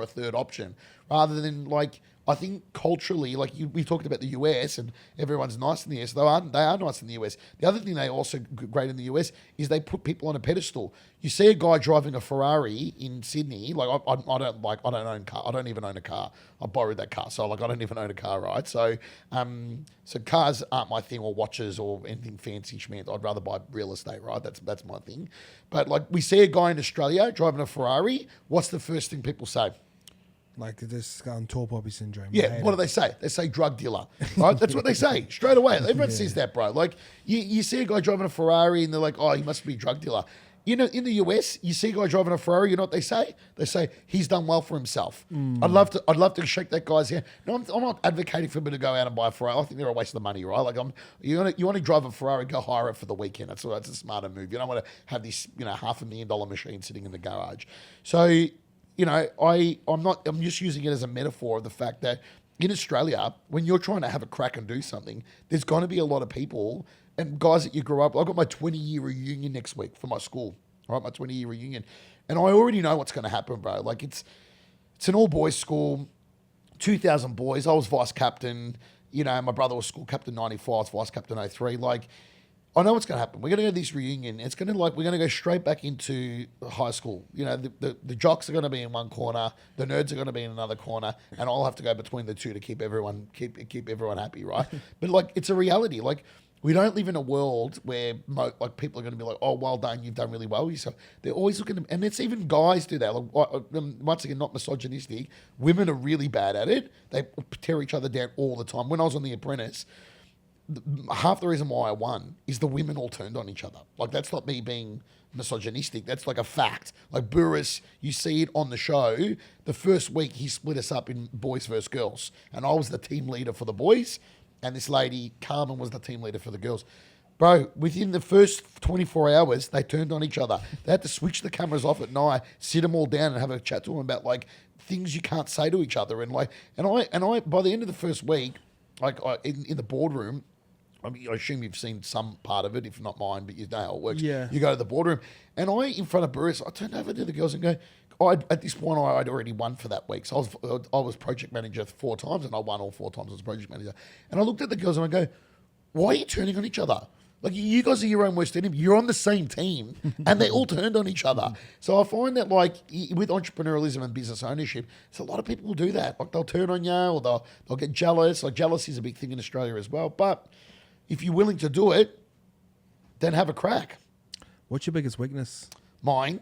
a third option, rather than, like, I think culturally, like, we talked about the US, and everyone's nice in the US. They are nice in the US. The other thing they also great in the US is they put people on a pedestal. You see a guy driving a Ferrari in Sydney, like, I don't even own a car. I borrowed that car, so like I don't even own a car, right? So, so cars aren't my thing, or watches, or anything fancy schmancy. I'd rather buy real estate, right? That's my thing. But like, we see a guy in Australia driving a Ferrari. What's the first thing people say? Like this tall poppy syndrome. Yeah, what do they say? They say drug dealer, right? That's what they say straight away. Everyone says that, bro. Like, you see a guy driving a Ferrari and they're like, oh, he must be a drug dealer. You know, in the US, you see a guy driving a Ferrari, you know what they say? They say he's done well for himself. I'd love to shake that guy's hand. No, I'm not advocating for him to go out and buy a Ferrari. I think they're a waste of money, right? Like, you want to drive a Ferrari, go hire it for the weekend. That's a smarter move. You don't want to have this, you know, $500,000 machine sitting in the garage. So, you know, I'm just using it as a metaphor of the fact that in Australia, when you're trying to have a crack and do something, there's going to be a lot of people and guys that you grew up. I've got my 20-year reunion next week for my school, right? My 20-year reunion. And I already know what's going to happen, bro. Like, it's an all-boys school, 2,000 boys. I was vice captain. You know, my brother was school captain 95, I was vice captain 03. Like, I know what's going to happen. We're going to go to this reunion. It's going to we're going to go straight back into high school. You know, the jocks are going to be in one corner, the nerds are going to be in another corner, and I'll have to go between the two to keep everyone happy, right? But like, it's a reality. Like, we don't live in a world where like people are going to be like, oh, well done, you've done really well. So they're always looking, and it's even guys do that. Like, once again, not misogynistic. Women are really bad at it. They tear each other down all the time. When I was on The Apprentice, half the reason why I won is the women all turned on each other. Like, that's not me being misogynistic. That's like a fact. Like, Burris, you see it on the show. The first week, he split us up in boys versus girls. And I was the team leader for the boys. And this lady, Carmen, was the team leader for the girls. Bro, within the first 24 hours, they turned on each other. They had to switch the cameras off at night, sit them all down and have a chat to them about, like, things you can't say to each other. And like, and I by the end of the first week, like, in the boardroom, I mean, I assume you've seen some part of it, if not mine, but you know how it works. Yeah. You go to the boardroom, and in front of Burris, I turned over to the girls and go, at this point, I'd already won for that week. So I was project manager 4 times, and I won all 4 times as project manager. And I looked at the girls and I go, why are you turning on each other? Like, you guys are your own worst enemy. You're on the same team, and they all turned on each other. So I find that, like, with entrepreneurialism and business ownership, a lot of people will do that. Like, they'll turn on you, or they'll get jealous. Like, jealousy is a big thing in Australia as well. But if you're willing to do it, then have a crack. What's your biggest weakness? Mine.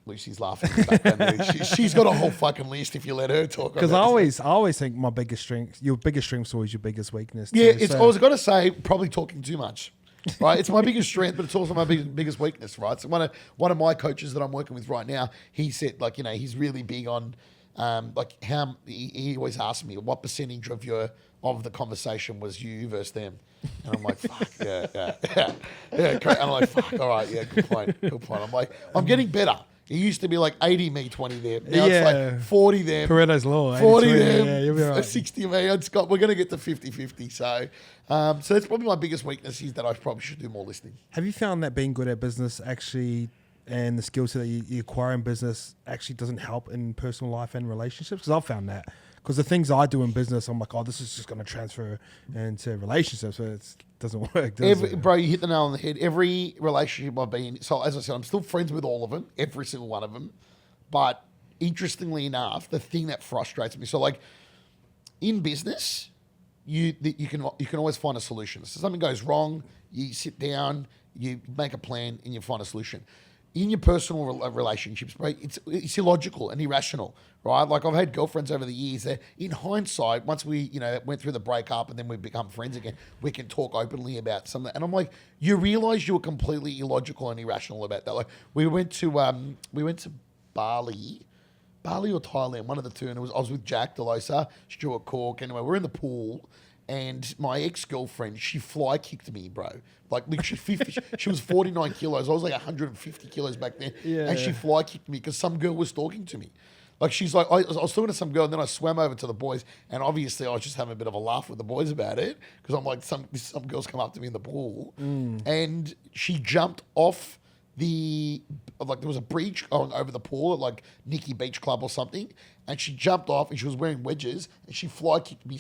Lucy's laughing in the background there. She's got a whole fucking list if you let her talk. Because I always think my biggest strength, your biggest strength is always your biggest weakness. Yeah, I was going to say probably talking too much. Right, it's my biggest strength, but it's also my biggest weakness. Right, so one of my coaches that I'm working with right now, he said, like, you know, he's really big on like how he always asks me what percentage of the conversation was you versus them, and I'm like, fuck, yeah. And I'm like, fuck, all right, yeah, good point. I'm like, I'm getting better. It used to be like 80 me, 20 them. Now it's like 40 them. Pareto's law. 40 them, yeah, you'll be right. 60 me. We're going to get to 50-50. So that's probably my biggest weakness, is that I probably should do more listening. Have you found that being good at business actually and the skill set that you acquire in business actually doesn't help in personal life and relationships? Because I've found that. Because the things I do in business, I'm like, oh, this is just going to transfer into relationships, but it doesn't work, does it? Bro, you hit the nail on the head. Every relationship I've been in, so as I said, I'm still friends with all of them, every single one of them. But interestingly enough, the thing that frustrates me, so like in business, you can always find a solution. So something goes wrong, you sit down, you make a plan, and you find a solution. In your personal relationships, right, it's illogical and irrational, right? Like I've had girlfriends over the years that, in hindsight, once we went through the breakup and then we've become friends again, we can talk openly about something. And I'm like, you realise you were completely illogical and irrational about that. Like we went to Bali or Thailand, one of the two, and I was with Jack Delosa, Stuart Cork. Anyway, we're in the pool. And my ex-girlfriend, she fly kicked me, bro. Like literally 50, she was 49 kilos. I was like 150 kilos back then. Yeah, and she fly kicked me because some girl was talking to me. Like she's like, I was talking to some girl and then I swam over to the boys. And obviously I was just having a bit of a laugh with the boys about it. Because I'm like, some girls come up to me in the pool. And she jumped off there was a breach going over the pool at like Nikki Beach Club or something, and she jumped off and she was wearing wedges and she fly kicked me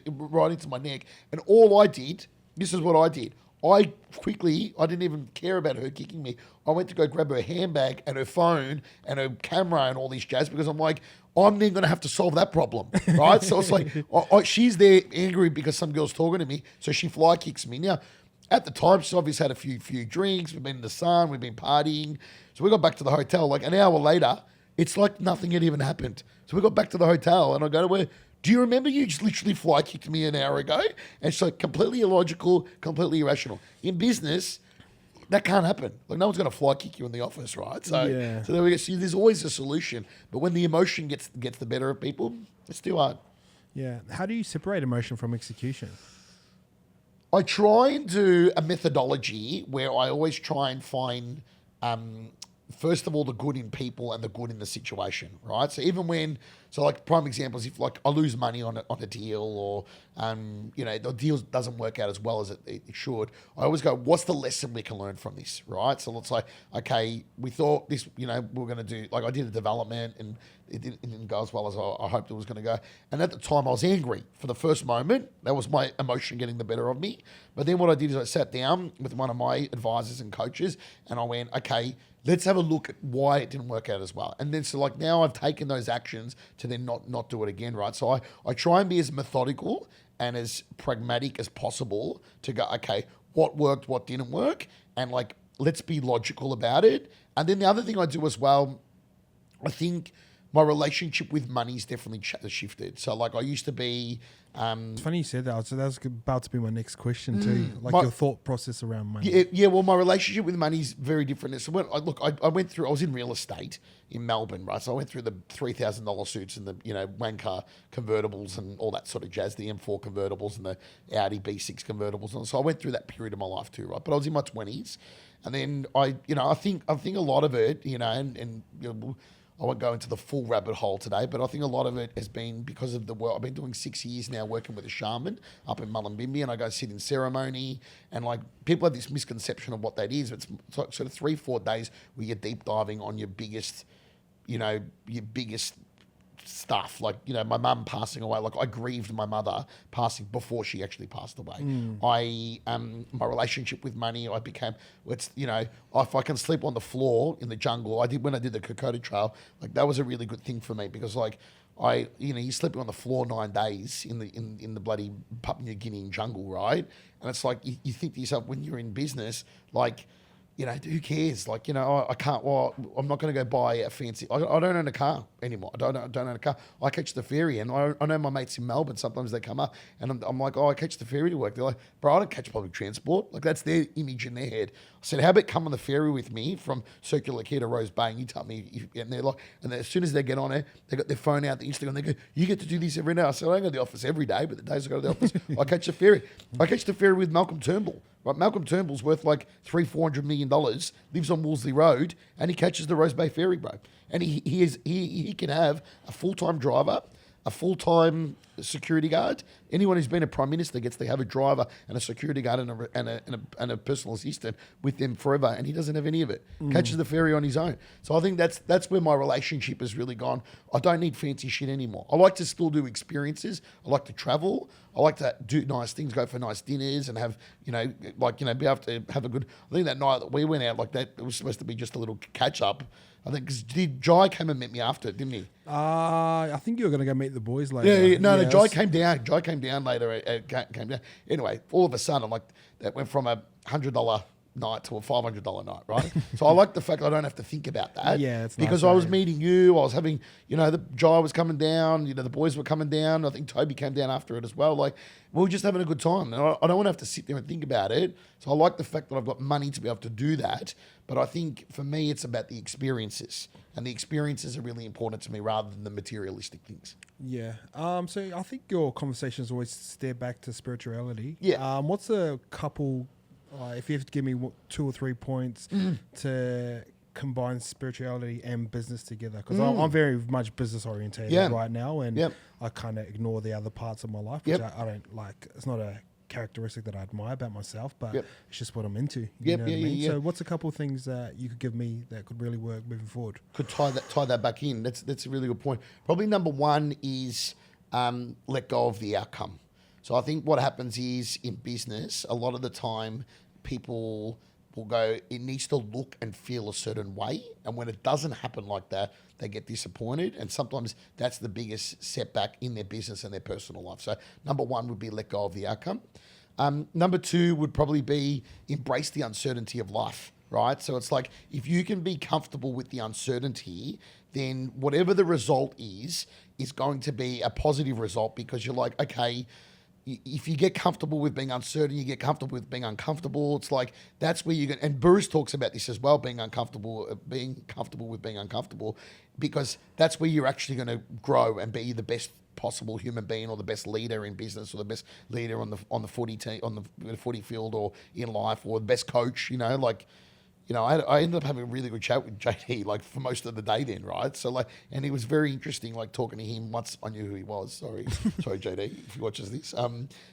right into my neck. And all I did, this is what I did. I didn't even care about her kicking me. I went to go grab her handbag and her phone and her camera and all these jazz because I'm like, I'm then going to have to solve that problem, right? So it's like, she's there angry because some girl's talking to me, so she fly kicks me. Now, at the time, she's obviously had a few drinks. We've been in the sun. We've been partying. So we got back to the hotel. Like an hour later, it's like nothing had even happened. So we got back to the hotel, and I go to her, do you remember you just literally fly kicked me an hour ago? And she's like, completely illogical, completely irrational. In business, that can't happen. Like no one's going to fly kick you in the office, right? So there we go. See, there's always a solution. But when the emotion gets the better of people, it's too hard. Yeah. How do you separate emotion from execution? I try and do a methodology where I always try and find, first of all, the good in people and the good in the situation, right? So even like prime examples, if like I lose money on a deal or, the deal doesn't work out as well as it should, I always go, what's the lesson we can learn from this, right? So let's say, okay, we thought this, we were going to do, like I did a development and it didn't go as well as I hoped it was going to go. And at the time I was angry for the first moment. That was my emotion getting the better of me. But then what I did is I sat down with one of my advisors and coaches and I went, okay, let's have a look at why it didn't work out as well. And then so like now I've taken those actions to then not do it again, right? So I try and be as methodical and as pragmatic as possible to go, okay, what worked, what didn't work, and like let's be logical about it. And then the other thing I do as well, I think my relationship with money's definitely shifted. So like I used to be... it's funny you said that. So that was about to be my next question too. Like your thought process around money. Yeah. Well, my relationship with money is very different. So when I went through, I was in real estate in Melbourne, right? So I went through the $3,000 suits and the Wanker convertibles and all that sort of jazz, the M4 convertibles and the Audi B6 convertibles. And so I went through that period of my life too, right? But I was in my 20s, and then I think a lot of it, I won't go into the full rabbit hole today, but I think a lot of it has been because of the work. I've been doing 6 years now working with a shaman up in Mullumbimby, and I go sit in ceremony, and like people have this misconception of what that is. It's sort of 3-4 days where you're deep diving on your biggest stuff. Like, my mum passing away, like I grieved my mother passing before she actually passed away. My relationship with money, if I can sleep on the floor in the jungle, when I did the Kokoda Trail, like that was a really good thing for me because like you're sleeping on the floor 9 days in the bloody Papua New Guinean jungle, right? And it's like, you think to yourself when you're in business, like, who cares? Like, I can't, I'm not going to go buy a fancy, I don't own a car anymore. I don't own a car. I catch the ferry, and I know my mates in Melbourne, sometimes they come up and I'm like, I catch the ferry to work. They're like, bro, I don't catch public transport. Like that's their image in their head. I said, how about come on the ferry with me from Circular Quay to Rose Bay and you tell me, and they're like, and as soon as they get on it, they got their phone out, the Instagram, they go, you get to do this every day. I said, I don't go to the office every day, but the days I go to the office, I catch the ferry. I catch the ferry with Malcolm Turnbull. Right, Malcolm Turnbull's worth like $400 million, lives on Wolseley Road, and he catches the Rose Bay ferry, bro. And he can have a full-time driver, a full-time security guard. Anyone who's been a prime minister gets to have a driver and a security guard and a personal assistant with them forever, and he doesn't have any of it. Catches the ferry on his own. So I think that's where my relationship has really gone. I don't need fancy shit anymore. I like to still do experiences. I like to travel. I like to do nice things, go for nice dinners, and have be able to have a good. I think that night that we went out like that, it was supposed to be just a little catch up. I think because Jai came and met me after, didn't he? I think you were going to go meet the boys later. Yeah. No, Jai came down. Jai came down later. Came down. Anyway, all of a sudden, like that went from a $100 night to a $500 night, right? So I like the fact I don't have to think about that. Yeah, it's because nice, I was meeting you. I was having, the Jai was coming down. The boys were coming down. I think Toby came down after it as well. Like we were just having a good time, and I don't want to have to sit there and think about it. So I like the fact that I've got money to be able to do that. But I think for me, it's about the experiences, and the experiences are really important to me rather than the materialistic things. Yeah. So I think your conversations always steer back to spirituality. Yeah. What's a couple? If you have to give me 2 or 3 points to combine spirituality and business together, because I'm very much business orientated right now, and I kind of ignore the other parts of my life, which I don't like. It's not a characteristic that I admire about myself, but it's just what I'm into. You know what I mean? So what's a couple of things that you could give me that could really work moving forward? Could tie that back in. That's a really good point. Probably number one is let go of the outcome. So I think what happens is in business, a lot of the time people will go, it needs to look and feel a certain way. And when it doesn't happen like that, they get disappointed. And sometimes that's the biggest setback in their business and their personal life. So number one would be let go of the outcome. Number two would probably be embrace the uncertainty of life, right? So it's like, if you can be comfortable with the uncertainty, then whatever the result is going to be a positive result, because you're like, okay, if you get comfortable with being uncertain, you get comfortable with being uncomfortable. It's like, that's where you get, and Bruce talks about this as well, being comfortable with being uncomfortable, because that's where you're actually going to grow and be the best possible human being, or the best leader in business, or the best leader on the footy team, on the footy field, or in life, or the best coach. I ended up having a really good chat with JD, like for most of the day then, right? So like, and it was very interesting, like talking to him once I knew who he was. Sorry JD, if he watches this.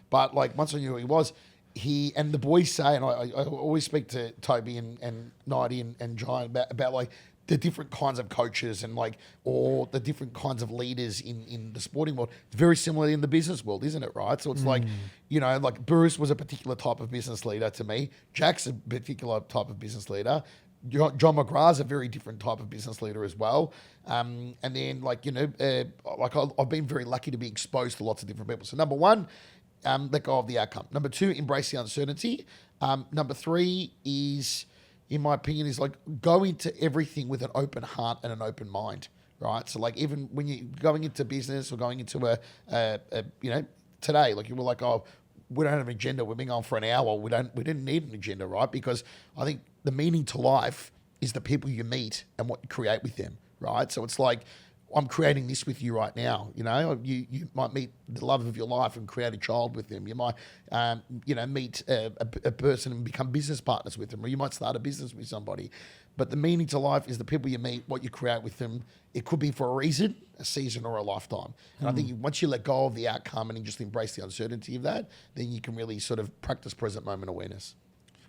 But like once I knew who he was, he and the boys say, and I always speak to Toby and Nighty and Jai about like the different kinds of coaches and like, or the different kinds of leaders in the sporting world. It's very similar in the business world, isn't it? Right. So it's like, like Bruce was a particular type of business leader to me. Jack's a particular type of business leader. John McGrath's a very different type of business leader as well. And then like, I've been very lucky to be exposed to lots of different people. So number one, let go of the outcome. Number two, embrace the uncertainty. Number three is, in my opinion, is like go into everything with an open heart and an open mind, right? So like even when you're going into business or going into today, like you were like, oh, we don't have an agenda. We've been on for an hour. We didn't need an agenda, right? Because I think the meaning to life is the people you meet and what you create with them, right? So it's like, I'm creating this with you right now. You might meet the love of your life and create a child with them. You might, meet a person and become business partners with them, or you might start a business with somebody. But the meaning to life is the people you meet, what you create with them. It could be for a reason, a season, or a lifetime. And I think once you let go of the outcome and you just embrace the uncertainty of that, then you can really sort of practice present moment awareness.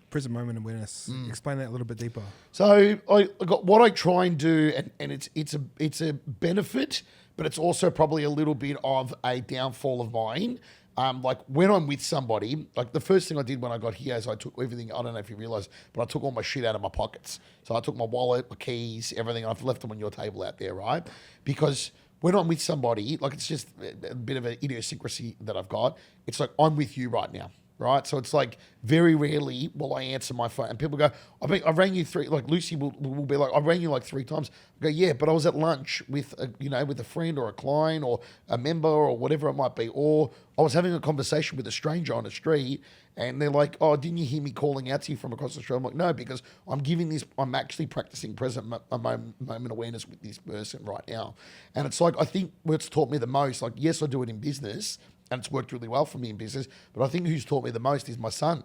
Present moment awareness. Explain that a little bit deeper. So I got what I try and do, and it's a benefit, but it's also probably a little bit of a downfall of mine. Like when I'm with somebody, like the first thing I did when I got here is I took everything. I don't know if you realize, but I took all my shit out of my pockets. So I took my wallet, my keys, everything. I've left them on your table out there, right? Because when I'm with somebody, like it's just a bit of an idiosyncrasy that I've got. It's like I'm with you right now. Right, so it's like very rarely will I answer my phone, and people go, I rang you three. Like Lucy will be like, I rang you like 3 times. I go, yeah, but I was at lunch with with a friend or a client or a member or whatever it might be, or I was having a conversation with a stranger on the street, and they're like, oh, didn't you hear me calling out to you from across the street? I'm like, no, because I'm actually practicing present moment awareness with this person right now, and it's like I think what's taught me the most, like yes, I do it in business. And it's worked really well for me in business. But I think who's taught me the most is my son.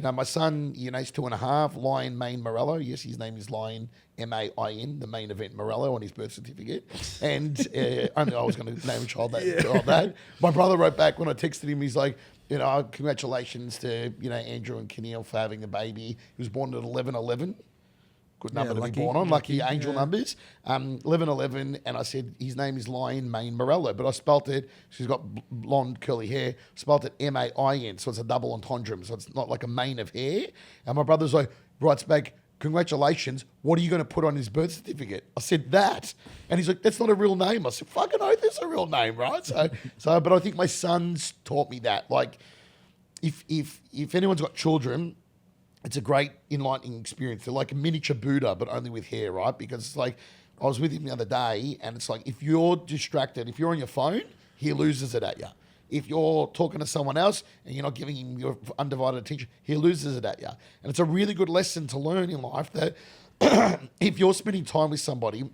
My son, he's 2.5, Lion Main Morello. Yes, his name is Lion, Main, the main event Morello on his birth certificate. And only I was going to name a child that. My brother wrote back when I texted him, he's like, congratulations to, Andrew and Keneal for having a baby. He was born at 11/11. Good number to be born on, lucky angel numbers. 11/11, and I said his name is Lion Main Morello, but I spelt it. She's got blonde curly hair. Spelt it Main, so it's a double entendre. So it's not like a mane of hair. And my brother's like writes back, "Congratulations. What are you going to put on his birth certificate?" I said that, and he's like, "That's not a real name." I said, "Fucking oath, that's a real name, right?" So, but I think my son's taught me that. Like, if anyone's got children, it's a great enlightening experience. They're like a miniature Buddha, but only with hair, right? Because it's like, I was with him the other day, and it's like, if you're distracted, if you're on your phone, he loses it at you. If you're talking to someone else and you're not giving him your undivided attention, he loses it at you. And it's a really good lesson to learn in life that if you're spending time with somebody,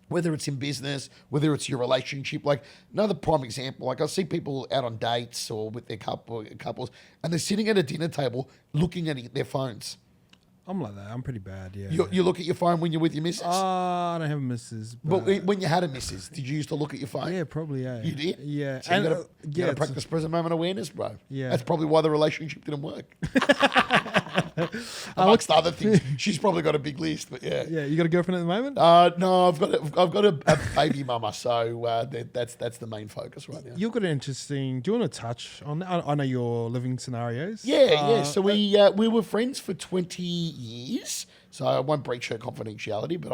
whether it's in business, whether it's your relationship, like another prime example, like I see people out on dates or with their couples, and they're sitting at a dinner table looking at their phones. I'm like that. I'm pretty bad, yeah. You look at your phone when you're with your missus? I don't have a missus. But when you had a missus, did you used to look at your phone? Yeah, probably, yeah. You did? Yeah. So you got to practice present moment awareness, bro. Yeah. That's probably why the relationship didn't work. Amongst other things, she's probably got a big list, but yeah. Yeah, you got a girlfriend at the moment? No, I've got a baby mama, so that's the main focus right now. You've got an interesting. Do you want to touch on that? I know your living scenarios. Yeah. So we were friends for 20 years. So I won't breach her confidentiality, but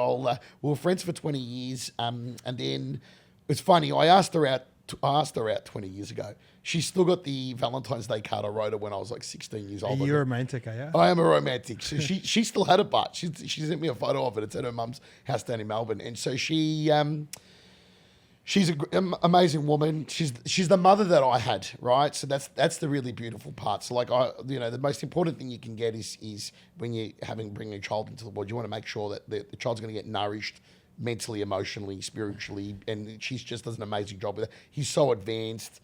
we were friends for 20 years. And then it's funny. I asked her out 20 years ago. She's still got the Valentine's Day card I wrote her when I was like 16 years old. You're a romantic, are you? I am a romantic. So she still had it, but she sent me a photo of it. It's at her mum's house down in Melbourne. And so she's an amazing woman. She's the mother that I had, right? So that's the really beautiful part. So like the most important thing you can get is when you're bringing a child into the world, you want to make sure that the child's going to get nourished mentally, emotionally, spiritually, and she just does an amazing job with it. He's so advanced.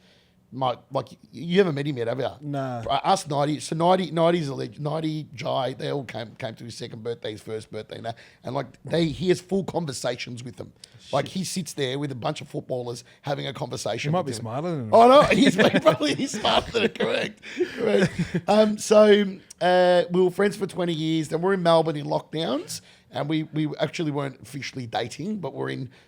You haven't met him yet, have you? No. Us 90, so 90's a legend. 90, Jai, they all came to his second birthday, his first birthday, and he has full conversations with them. Like he sits there with a bunch of footballers having a conversation. He might be smarter than him. Oh no, he's smarter than it. Correct. So we were friends for 20 years. Then we're in Melbourne in lockdowns. And we actually weren't officially dating, but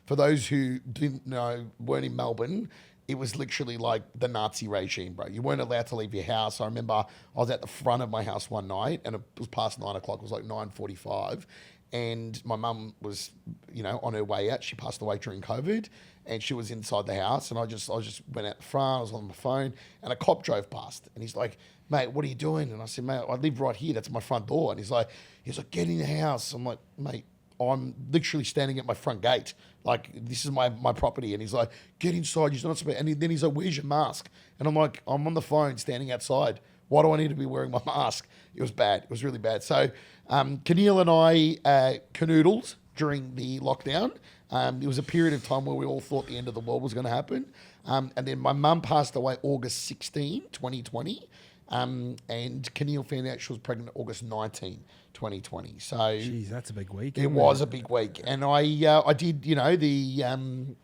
for those who didn't know, weren't in Melbourne, it was literally like the Nazi regime, bro. You weren't allowed to leave your house. I remember I was at the front of my house one night, and it was past 9 o'clock. It was like 9:45, and my mum was, on her way out. She passed away during COVID, and she was inside the house, and I just went out the front. I was on my phone, and a cop drove past, and he's like, "Mate, what are you doing?" And I said, "Mate, I live right here. That's my front door." And he's like, "Get in the house." I'm like, "Mate, I'm literally standing at my front gate. Like, this is my property." And he's like, "Get inside. You're not supposed." And then he's like, "Where's your mask?" And I'm like, "I'm on the phone standing outside. Why do I need to be wearing my mask?" It was bad. It was really bad. So Keneal and I canoodled during the lockdown. It was a period of time where we all thought the end of the world was going to happen. And then my mum passed away August 16, 2020. And Keneal found out she was pregnant August 19, 2020. So, jeez, that's a big week. It was a big week, and I did the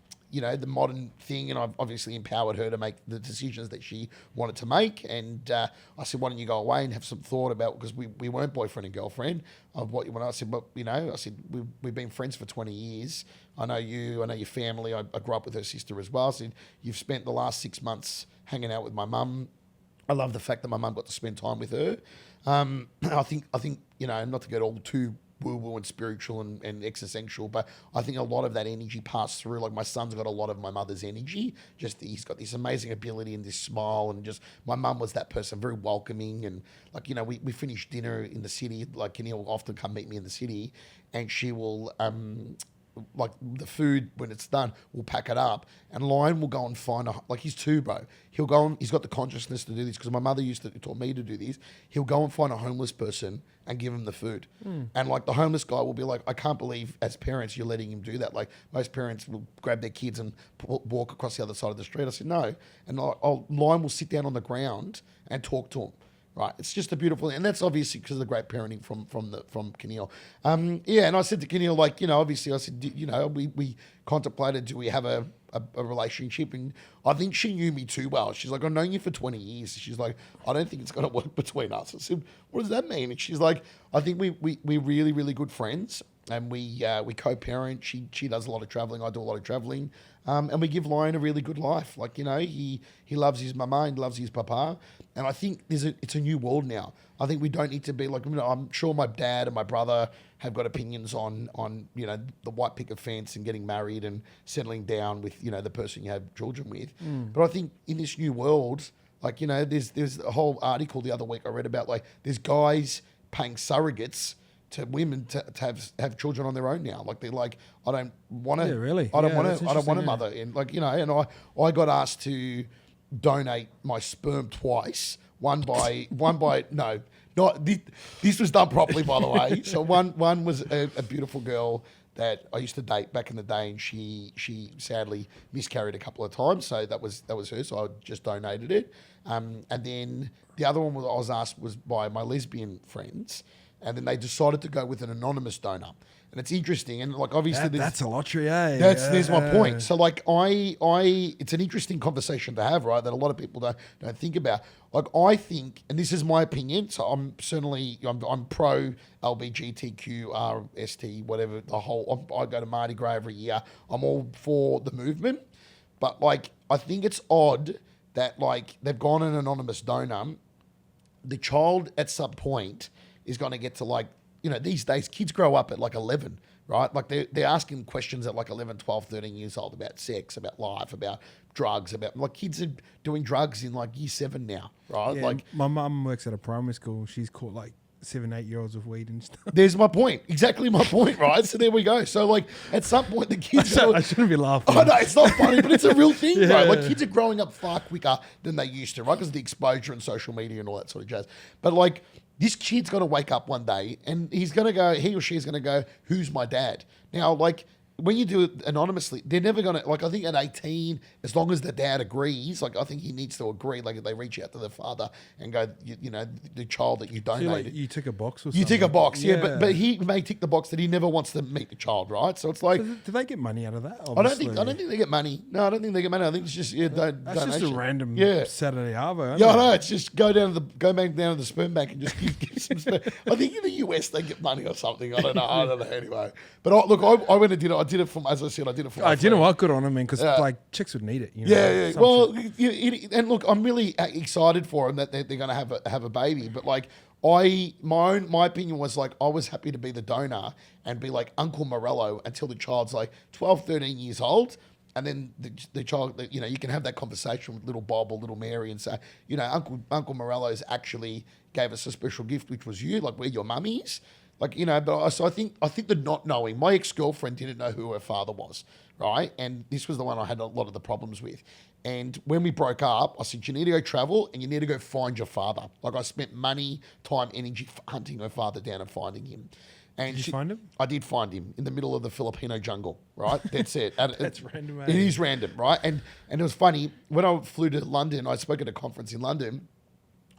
modern thing, and I've obviously empowered her to make the decisions that she wanted to make. And I said, "Why don't you go away and have some thought about?" Because we weren't boyfriend and girlfriend. Of what you want. I said, "But I said we've been friends for 20 years. I know you. I know your family. I grew up with her sister as well. I said, you've spent the last 6 months hanging out with my mum. I love the fact that my mum got to spend time with her. I think not to get all too woo-woo and spiritual and existential, but I think a lot of that energy passed through. Like, my son's got a lot of my mother's energy. Just he's got this amazing ability and this smile, and just my mum was that person, very welcoming. And we finished dinner in the city. Like, Keneal will often come meet me in the city, and she will like the food when it's done, we'll pack it up, and Lion will go and find he's 2, bro. He'll go and he's got the consciousness to do this because my mother taught me to do this. He'll go and find a homeless person and give him the food, and like the homeless guy will be like, "I can't believe as parents you're letting him do that." Like, most parents will grab their kids and walk across the other side of the street. I said no, and Lion will sit down on the ground and talk to him. right? It's just a beautiful, and that's obviously because of the great parenting from Keneal. Yeah, and I said to Keneal, like, obviously I said, we contemplated, do we have a relationship? And I think she knew me too well. She's like, I've known you for 20 years. She's like, I don't think it's going to work between us. I said, what does that mean? And she's like, I think we're really, really good friends, and we co-parent. She does a lot of traveling. I do a lot of traveling. And we give Lion a really good life. Like, he loves his mama and loves his papa. And I think it's a new world now. I think we don't need to be like, I'm sure my dad and my brother have got opinions on the white picket fence and getting married and settling down with, the person you have children with. But I think in this new world, like, there's a whole article the other week I read about, like, there's guys paying surrogates to women to have children on their own now. Like, they're like, I don't want to. Yeah, really. I don't that's want a interesting, mother. And like, and I got asked to donate my sperm twice. One by no, not this was done properly, by the way. So one was a beautiful girl that I used to date back in the day, and she sadly miscarried a couple of times. So that was her. So I just donated it. And then the other one I was asked was by my lesbian friends. And then they decided to go with an anonymous donor. And it's interesting. And like, obviously that's a lottery, eh? There's my point. So like, it's an interesting conversation to have, right? That a lot of people don't think about. Like, I think, and this is my opinion, so I'm pro LBGTQRST, whatever, the whole, I go to Mardi Gras every year. I'm all for the movement. But like, I think it's odd that like, they've gone an anonymous donor. The child at some point is going to get to like, these days kids grow up at like 11, right? Like they're asking questions at like 11, 12, 13 years old about sex, about life, about drugs, about like kids are doing drugs in like year 7 now, right? Yeah, like my mum works at a primary school. She's caught like 7, 8 year olds with weed and stuff. there's my point. Exactly my point, right? So there we go. So like at some point the kids I shouldn't be laughing. Oh no, it's not funny, but it's a real thing, Yeah. bro. Like kids are growing up far quicker than they used to, right? Because of the exposure and social media and all that sort of jazz. But like, this kid's got to wake up one day and he or she's going to go, who's my dad? Now, like, when you do it anonymously, they're never going to, like, I think at 18, as long as the dad agrees, like, I think he needs to agree, like, if they reach out to the father and go, the child that you donated. Like you tick a box or something. You tick a box, yeah. But he may tick the box that he never wants to meet the child, right? So it's like... So do they get money out of that? I don't think they get money. No, I don't think they get money. I think it's just That's donation. just a random Saturday arvo. Yeah, I know. It's just go back down to the sperm bank and just give some sperm. I think in the US they get money or something. I don't know. Anyway, but I went and did it. I did it from, as I said, I did it for. Do you know what? Good on him, man. Because like chicks would need it. Yeah. Well, and look, I'm really excited for them that they're going to have a baby. But like, my opinion was like, I was happy to be the donor and be like Uncle Morello until the child's like 12, 13 years old. And then the child, you can have that conversation with little Bob or little Mary and say, Uncle Morello's actually gave us a special gift, which was you, like we're your mummies. Like, but so I think the not knowing, my ex-girlfriend didn't know who her father was, right? And this was the one I had a lot of the problems with. And when we broke up, I said, you need to go travel and you need to go find your father. Like, I spent money, time, energy hunting her father down and finding him. And did you find him? I did find him in the middle of the Filipino jungle, right? That's it. That's random, It is random, right? And it was funny. When I flew to London, I spoke at a conference in London,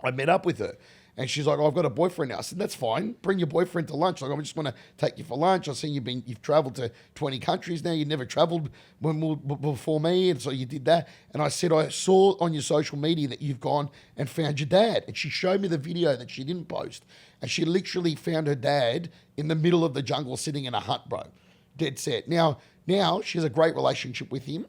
I met up with her. And she's like, I've got a boyfriend now. I said, that's fine. Bring your boyfriend to lunch. Like, I just want to take you for lunch. I've seen you've traveled to 20 countries now. You never traveled before me. And so you did that. And I said, I saw on your social media that you've gone and found your dad. And she showed me the video that she didn't post. And she literally found her dad in the middle of the jungle sitting in a hut, bro. Dead set. Now she has a great relationship with him.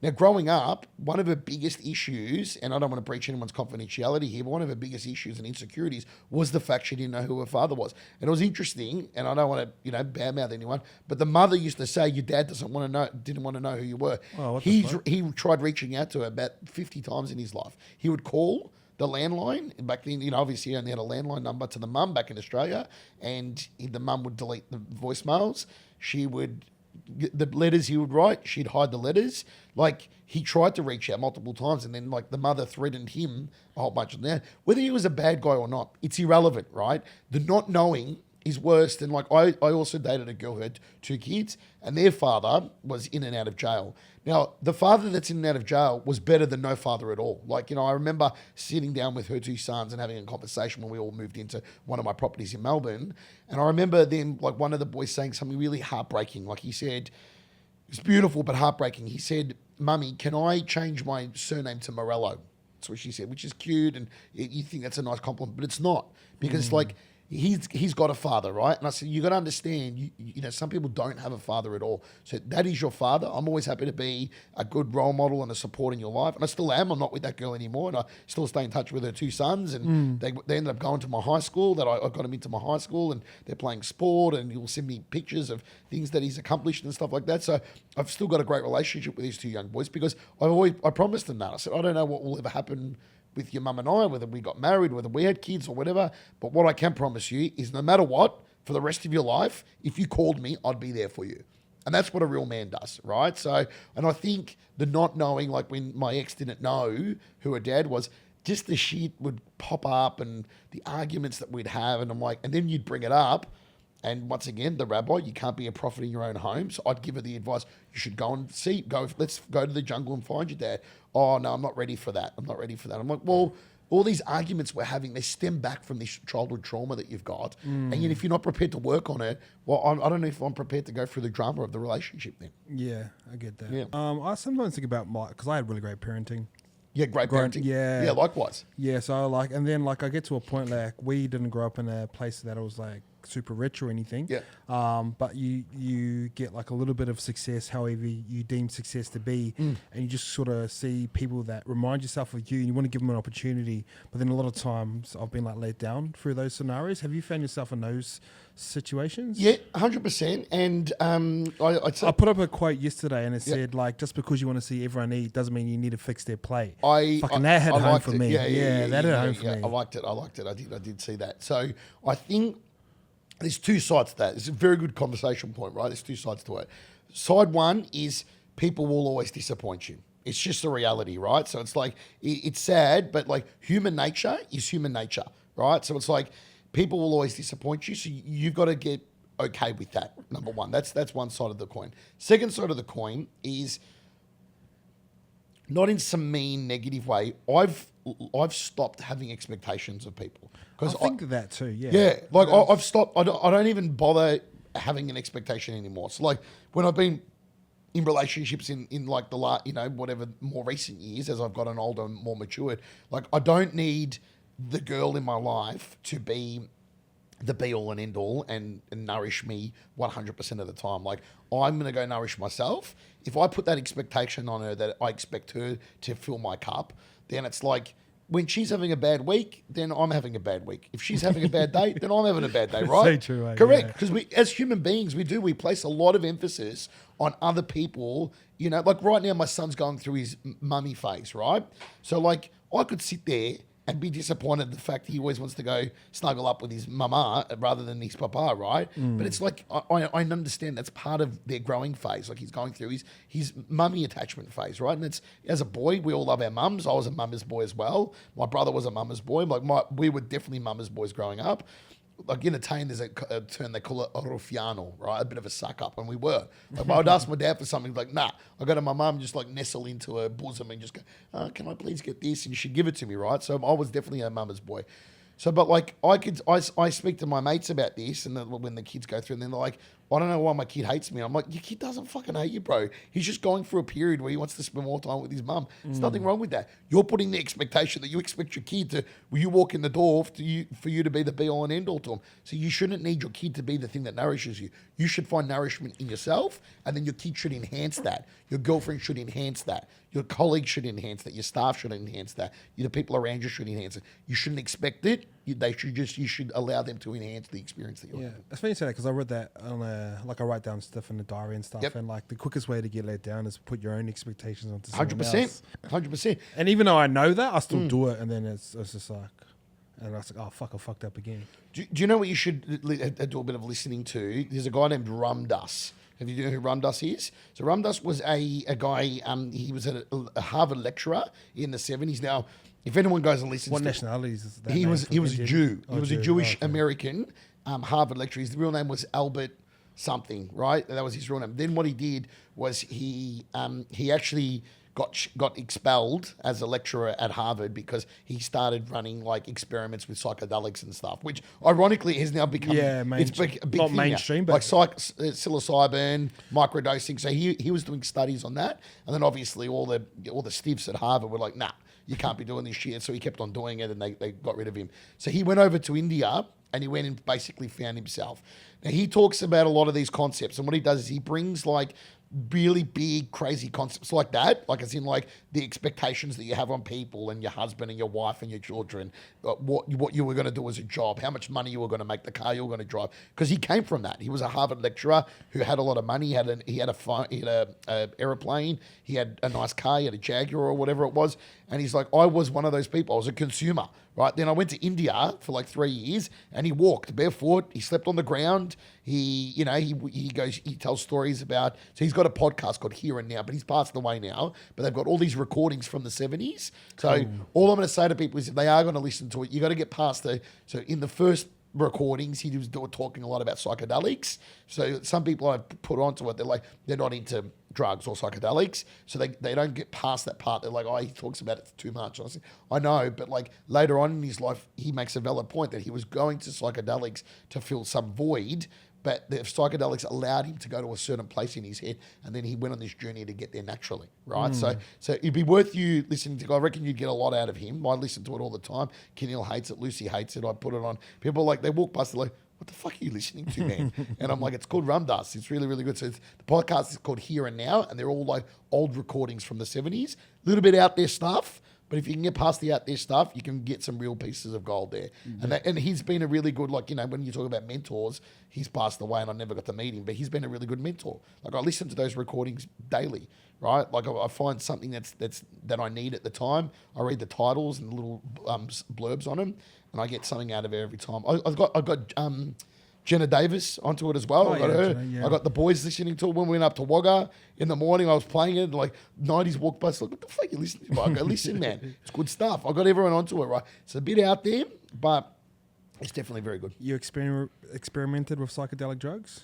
Now, growing up, one of her biggest issues, and I don't want to breach anyone's confidentiality here, but one of her biggest issues and insecurities was the fact she didn't know who her father was. And it was interesting, and I don't want to, badmouth anyone, but the mother used to say, your dad didn't want to know who you were. Oh, He tried reaching out to her about 50 times in his life. He would call the landline. Back then, obviously he only had a landline number to the mum back in Australia, and the mum would delete the voicemails. The letters he would write, she'd hide the letters. Like, he tried to reach out multiple times, and then like the mother threatened him a whole bunch of that. Whether he was a bad guy or not, it's irrelevant, right? The not knowing is worse than like I also dated a girl who had 2 kids and their father was in and out of jail. Now, the father that's in and out of jail was better than no father at all. Like, I remember sitting down with her 2 sons and having a conversation when we all moved into one of my properties in Melbourne. And I remember them, like one of the boys saying something really heartbreaking. Like he said, it's beautiful but heartbreaking. He said, "Mummy, can I change my surname to Morello?" That's what she said, which is cute. And you think that's a nice compliment, but it's not. Because it's like, he's got a father, right? And I said, you got to understand, you know, some people don't have a father at all. So that is your father. I'm always happy to be a good role model and a support in your life. And I still am. I'm not with that girl anymore. And I still stay in touch with her 2 sons. And they ended up going to my high school, that I got them into my high school, and they're playing sport, and he'll send me pictures of things that he's accomplished and stuff like that. So I've still got a great relationship with these 2 young boys because I promised them that. I said, I don't know what will ever happen with your mum and I, whether we got married, whether we had kids or whatever. But what I can promise you is no matter what, for the rest of your life, if you called me, I'd be there for you. And that's what a real man does, right? So, and I think the not knowing, like when my ex didn't know who her dad was, just the shit would pop up and the arguments that we'd have. And I'm like, and then you'd bring it up. And once again, the rabbi, you can't be a prophet in your own home. So I'd give her the advice, you should go and let's go to the jungle and find your dad. Oh, no, I'm not ready for that. I'm not ready for that. I'm like, well, all these arguments we're having, they stem back from this childhood trauma that you've got. And yet if you're not prepared to work on it, well, I don't know if I'm prepared to go through the drama of the relationship then. Yeah, I get that. Yeah. I sometimes think about because I had really great parenting. Yeah, great parenting. Yeah. Yeah, likewise. Yeah, so like, and then like I get to a point like we didn't grow up in a place that was like super rich or anything. Yeah. But you get like a little bit of success, however you deem success to be, and you just sort of see people that remind yourself of you, and you want to give them an opportunity. But then a lot of times I've been like let down through those scenarios. Have you found yourself in those situations? Yeah, 100%. And I put up a quote yesterday, and it said like, just because you want to see everyone eat doesn't mean you need to fix their plate. That hit home for me. Yeah, that hit home for me. I liked it. I did see that. So I think there's 2 sides to that. It's a very good conversation point, right? There's 2 sides to it. Side one is people will always disappoint you. It's just a reality, right? So it's like, it's sad, but like human nature is human nature, right? So it's like people will always disappoint you. So you've got to get okay with that, number one. That's one side of the coin. Second side of the coin is, not in some mean, negative way, I've stopped having expectations of people. I think that too, yeah. Yeah, like I've stopped. I don't even bother having an expectation anymore. So like when I've been in relationships in like the last, whatever, more recent years, as I've gotten older and more matured, like I don't need the girl in my life to be the be all and end all and nourish me 100% of the time. Like I'm going to go nourish myself. If I put that expectation on her that I expect her to fill my cup, then it's like when she's having a bad week, then I'm having a bad week. If she's having a bad day, then I'm having a bad day, right? So true, right? Correct. Because we, as human beings, we place a lot of emphasis on other people. Like right now, my son's going through his mummy phase, right? So like I could sit there and be disappointed in the fact he always wants to go snuggle up with his mama rather than his papa, right? But it's like, I understand that's part of their growing phase. Like he's going through his mummy attachment phase, right? And it's, as a boy, we all love our mums. I was a mama's boy as well. My brother was a mama's boy. We were definitely mama's boys growing up. Like in Italian, there's a term they call it a ruffiano, right? A bit of a suck up, and we were. Like I would ask my dad for something, like, nah. I go to my mum, just like nestle into her bosom and just go, can I please get this? And she'd give it to me, right? So I was definitely a mama's boy. So, but like I speak to my mates about this, and when the kids go through, and then they're like, I don't know why my kid hates me. I'm like, your kid doesn't fucking hate you, bro. He's just going through a period where he wants to spend more time with his mum. There's nothing wrong with that. You're putting the expectation that you expect your kid to, when you walk in the door, for you to be the be all and end all to him. So you shouldn't need your kid to be the thing that nourishes you. You should find nourishment in yourself, and then your kid should enhance that. Your girlfriend should enhance that. Your colleagues should enhance that. Your staff should enhance that. The people around you should enhance it. You shouldn't expect it. You should allow them to enhance the experience that you're having. It's funny you say that because I read that on I write down stuff in the diary and stuff, and like the quickest way to get let down is put your own expectations onto someone 100%, else. 100%. And even though I know that, I still do it, and then it's just like, and I was like, oh fuck, I fucked up again. Do you know what you should do a bit of listening to? There's a guy named Ramdas. Have you know who Ramdas is? So Ramdas was a guy. He was a Harvard lecturer in the 70s. Now, if anyone goes and listens, what nationality is that? He was a Jew. He was a Jewish American Harvard lecturer. His real name was Albert something, right? That was his real name. Then what he did was he actually got expelled as a lecturer at Harvard because he started running like experiments with psychedelics and stuff, which ironically has now become it's a big not thing mainstream, now. but Like psilocybin, microdosing. So he was doing studies on that, and then obviously all the stiffs at Harvard were like, nah, you can't be doing this shit. So he kept on doing it, and they got rid of him. So he went over to India. And he went and basically found himself. Now, he talks about a lot of these concepts. And what he does is he brings like really big, crazy concepts like that. Like as in like the expectations that you have on people and your husband and your wife and your children, what you were going to do as a job, how much money you were going to make, the car you were going to drive. Because he came from that. He was a Harvard lecturer who had a lot of money. He had a airplane. He had a nice car. He had a Jaguar or whatever it was. And he's like, I was one of those people. I was a consumer. Right. Then I went to India for like 3 years and he walked barefoot. He slept on the ground. He tells stories about, so he's got a podcast called Here and Now, but he's passed away now, but they've got all these recordings from the 70s. So all I'm going to say to people is if they are going to listen to it, you got to get past so in the first recordings, he was talking a lot about psychedelics. So some people I've put onto it, they're not into drugs or psychedelics, so they don't get past that part. They're like, oh, he talks about it too much. I know, but like later on in his life, he makes a valid point that he was going to psychedelics to fill some void, but the psychedelics allowed him to go to a certain place in his head, and then he went on this journey to get there naturally, right? So it'd be worth you listening to. I reckon you'd get a lot out of him. I listen to it all the time. Keneal hates it. Lucy hates it. I put it on. People like, they walk past, they're like, what the fuck are you listening to, man? And I'm like, it's called Rum Dust. It's really, really good. So the podcast is called Here and Now, and they're all like old recordings from the 70s. A little bit out there stuff, but if you can get past the out there stuff, you can get some real pieces of gold there. Mm-hmm. And he's been a really good, like, when you talk about mentors, he's passed away and I never got to meet him, but he's been a really good mentor. Like, I listen to those recordings daily, right? Like, I find something that I need at the time. I read the titles and the little blurbs on them, and I get something out of it every time. I got Jenna Davis onto it as well. I got her. Jenna, yeah. I got the boys listening to it when we went up to Wagga in the morning. I was playing it, like 90s walk past. Like, what the fuck are you listening to? I go, listen, man, it's good stuff. I got everyone onto it, right? It's a bit out there, but it's definitely very good. You experimented with psychedelic drugs?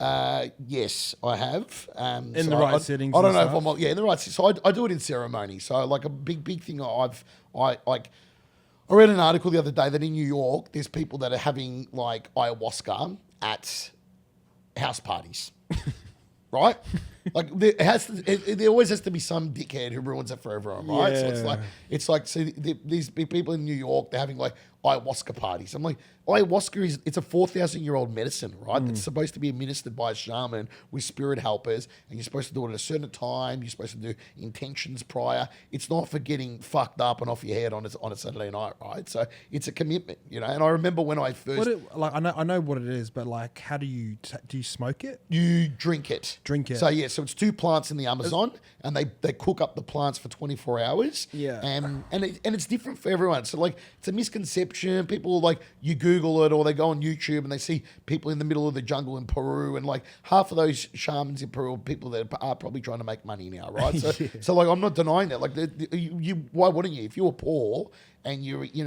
Yes, I have. In the right settings. I don't know if I'm in the right. So I do it in ceremony. So like a big thing I read an article the other day that in New York, there's people that are having like ayahuasca at house parties, right? Like there always has to be some dickhead who ruins it for everyone, right? Yeah. So it's like so these people in New York, they're having like ayahuasca parties. I'm like, ayahuasca it's a 4,000-year-old medicine, right? That's supposed to be administered by a shaman with spirit helpers, and you're supposed to do it at a certain time. You're supposed to do intentions prior. It's not for getting fucked up and off your head on a Saturday night, right? So it's a commitment, And I remember when I first I know what it is, but like, how do you smoke it? You drink it. So yeah, so it's 2 plants in the Amazon, and they cook up the plants for 24 hours. Yeah, and it's different for everyone. So like, it's a misconception. People like you Google it or they go on YouTube and they see people in the middle of the jungle in Peru, and like half of those shamans in Peru are people that are probably trying to make money now, right? So so like, I'm not denying that. Like why wouldn't you? If you were poor and you're in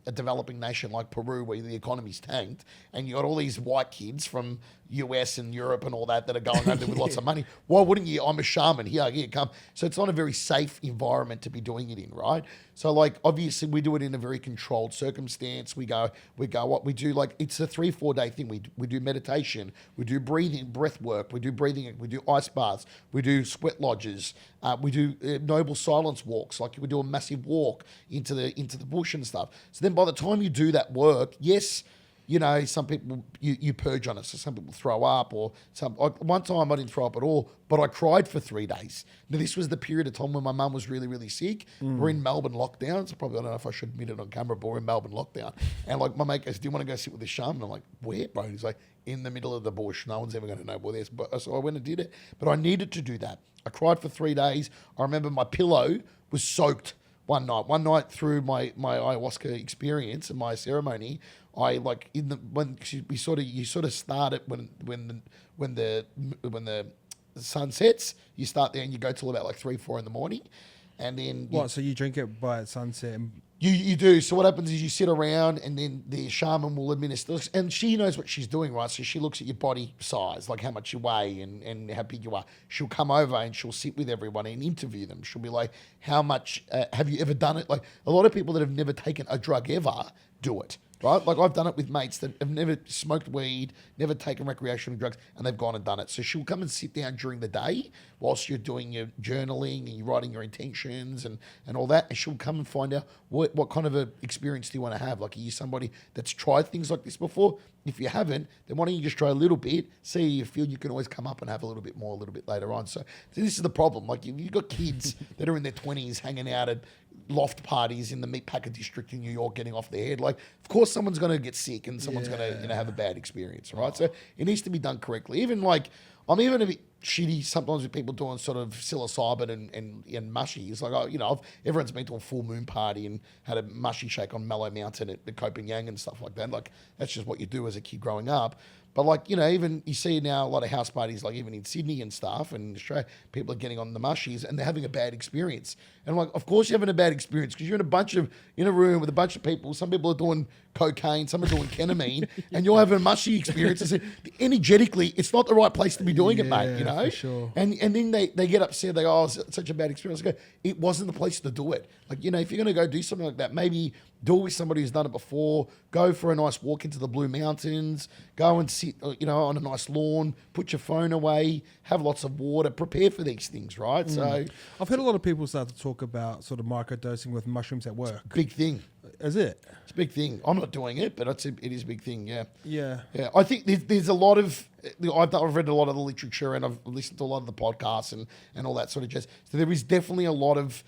a developing nation like Peru where the economy's tanked, and you got all these white kids from US and Europe and all that are going over there with lots of money, why wouldn't you? I'm a shaman, here come. So it's not a very safe environment to be doing it in, right? So like, obviously we do it in a very controlled circumstance. We go what we do, like, it's a 3-4 day thing. We do meditation, we do breath work, we do ice baths, we do sweat lodges, we do noble silence walks, like we do a massive walk into the bush and stuff. So then by the time you do that work, yes, some people, you purge on it. So some people throw up, or one time I didn't throw up at all, but I cried for 3 days. Now, this was the period of time when my mum was really, really sick. We're in Melbourne lockdown. So probably, I don't know if I should admit it on camera, but we're in Melbourne lockdown. And like, my mate goes, do you want to go sit with the shaman? I'm like, where, bro? And he's like, in the middle of the bush. No one's ever going to know where this. But so I went and did it. But I needed to do that. I cried for 3 days. I remember my pillow was soaked one night through my ayahuasca experience and my ceremony. I like you sort of start it when the sun sets. You start there and you go till about like 3-4 in the morning, and then so you drink it by sunset. You do. So what happens is you sit around and then the shaman will administer, and she knows what she's doing, right? So she looks at your body size, like how much you weigh and how big you are. She'll come over and she'll sit with everyone and interview them. She'll be like, how much have you ever done it? Like a lot of people that have never taken a drug ever do it. Right? Like I've done it with mates that have never smoked weed, never taken recreational drugs, and they've gone and done it. So she'll come and sit down during the day whilst you're doing your journaling and you're writing your intentions and all that. And she'll come and find out what kind of a experience do you want to have? Like, are you somebody that's tried things like this before? If you haven't, then why don't you just try a little bit, see how you feel. You can always come up and have a little bit more a little bit later on. So this is the problem. Like you've got kids that are in their 20s hanging out at loft parties in the meatpacker district in New York getting off their head. Like, of course someone's going to get sick and someone's going to have a bad experience, right? So it needs to be done correctly. Even like, I'm even a bit shitty sometimes with people doing sort of psilocybin and mushy. It's like, everyone's been to a full moon party and had a mushy shake on Mallow Mountain at the Copenhagen and stuff like that. Like, that's just what you do as a kid growing up. But like, even you see now a lot of house parties, like even in Sydney and stuff and in Australia, people are getting on the mushies and they're having a bad experience. And I'm like, of course you're having a bad experience because you're in a room with a bunch of people. Some people are doing cocaine, some are doing ketamine, and you're having a mushy experience. I said, energetically, it's not the right place to be doing it, mate, For sure. And then they get upset. They go, it's such a bad experience. I go, it wasn't the place to do it. Like, if you're going to go do something like that, maybe do it with somebody who's done it before. Go for a nice walk into the Blue Mountains. Go and sit, on a nice lawn. Put your phone away. Have lots of water. Prepare for these things, right? So I've heard a lot of people start to talk about sort of microdosing with mushrooms at work. Big thing. Is it? It's a big thing. I'm not doing it, but it is a big thing, yeah. Yeah. Yeah, I think there's a lot of... I've read a lot of the literature and I've listened to a lot of the podcasts and all that sort of jazz. So there is definitely a lot of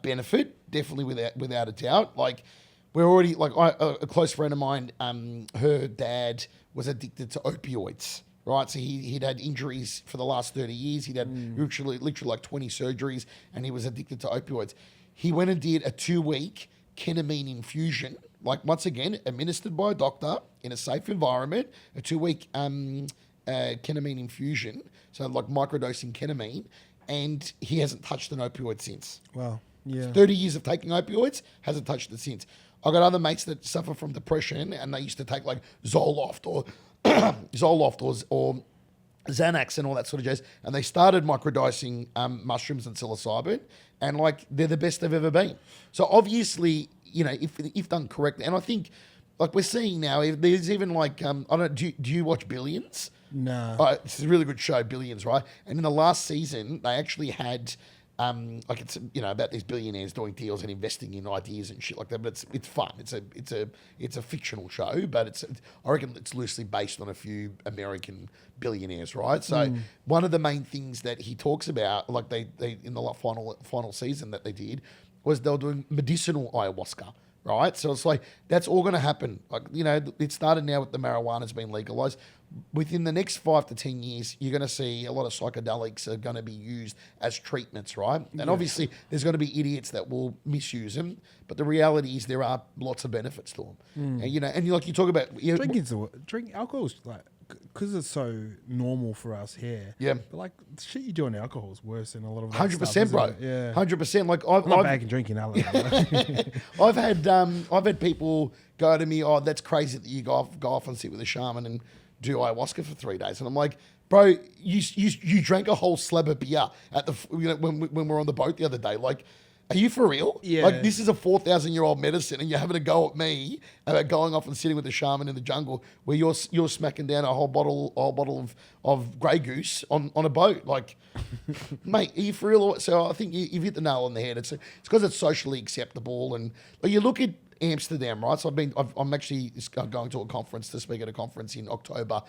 benefit, definitely without a doubt. Like, we're already... Like, a close friend of mine, her dad was addicted to opioids. Right, so he'd had injuries for the last 30 years. He'd had literally like 20 surgeries, and he was addicted to opioids. He went and did a 2-week ketamine infusion, like once again, administered by a doctor in a safe environment, a 2-week ketamine infusion, so like microdosing ketamine, and he hasn't touched an opioid since. Wow, yeah. 30 years of taking opioids, hasn't touched it since. I've got other mates that suffer from depression, and they used to take like Zoloft or Xanax and all that sort of jazz, and they started microdosing mushrooms and psilocybin, and like they're the best they've ever been. So obviously, if done correctly, and I think like we're seeing now, there's even like do you watch Billions? No. It's a really good show, Billions, right? And in the last season, they actually had like it's about these billionaires doing deals and investing in ideas and shit like that. But it's fun. It's a fictional show, but I reckon it's loosely based on a few American billionaires, right? So one of the main things that he talks about, like they in the final season that they did, was they were doing medicinal ayahuasca. Right, so it's like that's all going to happen. Like it started now with the marijuana's been legalized. Within the next 5 to 10 years, you're going to see a lot of psychedelics are going to be used as treatments, right? And obviously, there's going to be idiots that will misuse them. But the reality is there are lots of benefits to them. And like you talk about drink alcohol is like because it's so normal for us here. Yeah, but like the shit you do on alcohol is worse than a lot of 100%, bro. Yeah, 100%. Like I'm not back in drinking alcohol. I've had people go to me, "Oh, that's crazy that you go off and sit with a shaman and do ayahuasca for 3 days," and I'm like, bro, you drank a whole slab of beer at the when we're on the boat the other day. Like, are you for real? Yeah. Like, this is a 4,000-year-old medicine, and you're having a go at me about going off and sitting with a shaman in the jungle where you're smacking down a whole bottle of Grey Goose on a boat. Like, mate, are you for real? So I think you've hit the nail on the head. It's because it's socially acceptable, and like, you look at Amsterdam, right? So I'm actually going to a conference to speak at a conference in October,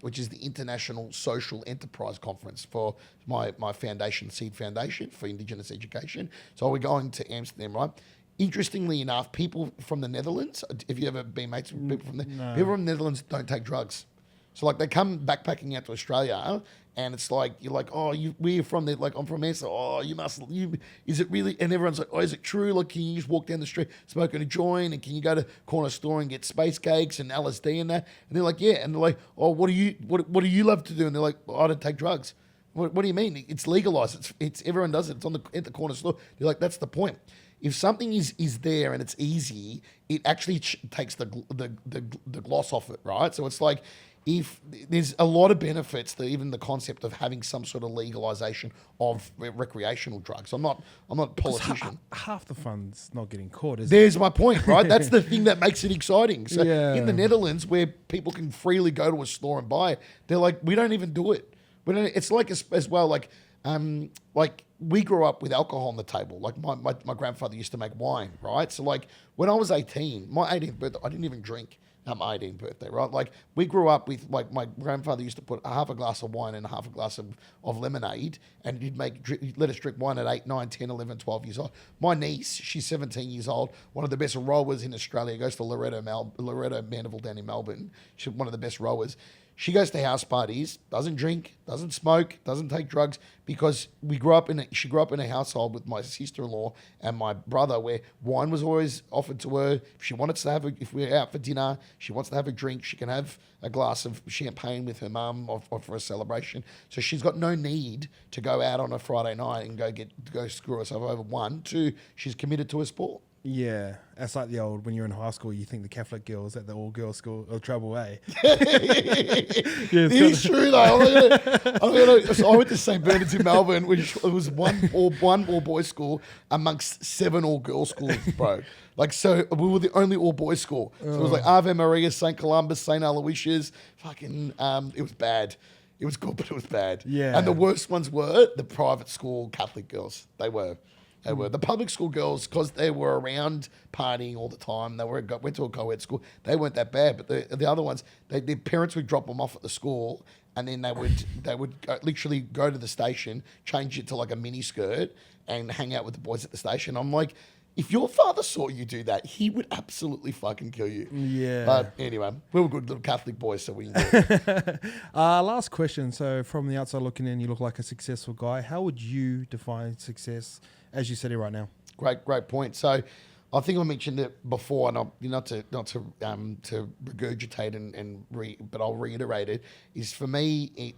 which is the International Social Enterprise Conference for my foundation, Seed Foundation for Indigenous Education. So we're going to Amsterdam, right? Interestingly enough, people from the Netherlands, have you ever been mates with people from there? No. People from the Netherlands don't take drugs. So like they come backpacking out to Australia, and it's like you're like, oh, where you from? They're like, I'm from Amsterdam. Oh, is it really? And everyone's like, oh, is it true? Like, can you just walk down the street smoking a joint? And can you go to cornerstone and get space cakes and LSD and that? And they're like, yeah. And they're like, oh, what do you love to do? And they're like, oh, I don't take drugs. What do you mean? It's legalized. It's everyone does it. It's at the corner store. They're like, that's the point. if something is there and it's easy, it actually takes the gloss off it, right? So it's like, if there's a lot of benefits to even the concept of having some sort of legalization of recreational drugs. I'm not a politician. Half the fun's not getting caught, is it? There's my point, right? That's the thing that makes it exciting. So Yeah. in the Netherlands, where people can freely go to a store and buy it, they're like, we don't even do it. We don't. It's like as well, like we grew up with alcohol on the table. Like my grandfather used to make wine, right? So like when I was 18, my 18th birthday, I didn't even drink. My 18th birthday, right? Like we grew up with, like, my grandfather used to put half a glass of wine and half a glass of lemonade, and he'd let us drink wine at 8, 9, 10, 11, 12 years old. My niece, she's 17 years old, one of the best rowers in Australia, goes to Loretto Mandeville down in Melbourne. She's one of the best rowers. She goes to house parties, doesn't drink, doesn't smoke, doesn't take drugs, because she grew up in a household with my sister-in-law and my brother, where wine was always offered to her. If she wanted to if we were out for dinner, she wants to have a drink, she can have a glass of champagne with her mum or for a celebration. So she's got no need to go out on a Friday night and go screw herself over. 1, 2, she's committed to a sport. Yeah, that's like the old, when you're in high school, you think the Catholic girls at the all-girls school are trouble, eh? It's true though. So I went to St. Bernard's in Melbourne, which was one all-boys school amongst 7 all-girls schools, bro. Like, so we were the only all-boys school. So it was like Ave Maria, St. Columbus, St. Aloysius. Fucking, it was bad. It was good, but it was bad. Yeah. And the worst ones were the private school Catholic girls. They were. The public school girls, because they were around partying all the time. They went to a co-ed school. They weren't that bad, but the other ones, their parents would drop them off at the school, and then they would literally go to the station, change it to like a mini skirt, and hang out with the boys at the station. I'm like, if your father saw you do that, he would absolutely fucking kill you. Yeah. But anyway, we were good little Catholic boys, so we enjoyed it. Last question. So from the outside looking in, you look like a successful guy. How would you define success as you said it right now? Great point. So I think I mentioned it before, and not to regurgitate but I'll reiterate it. Is for me,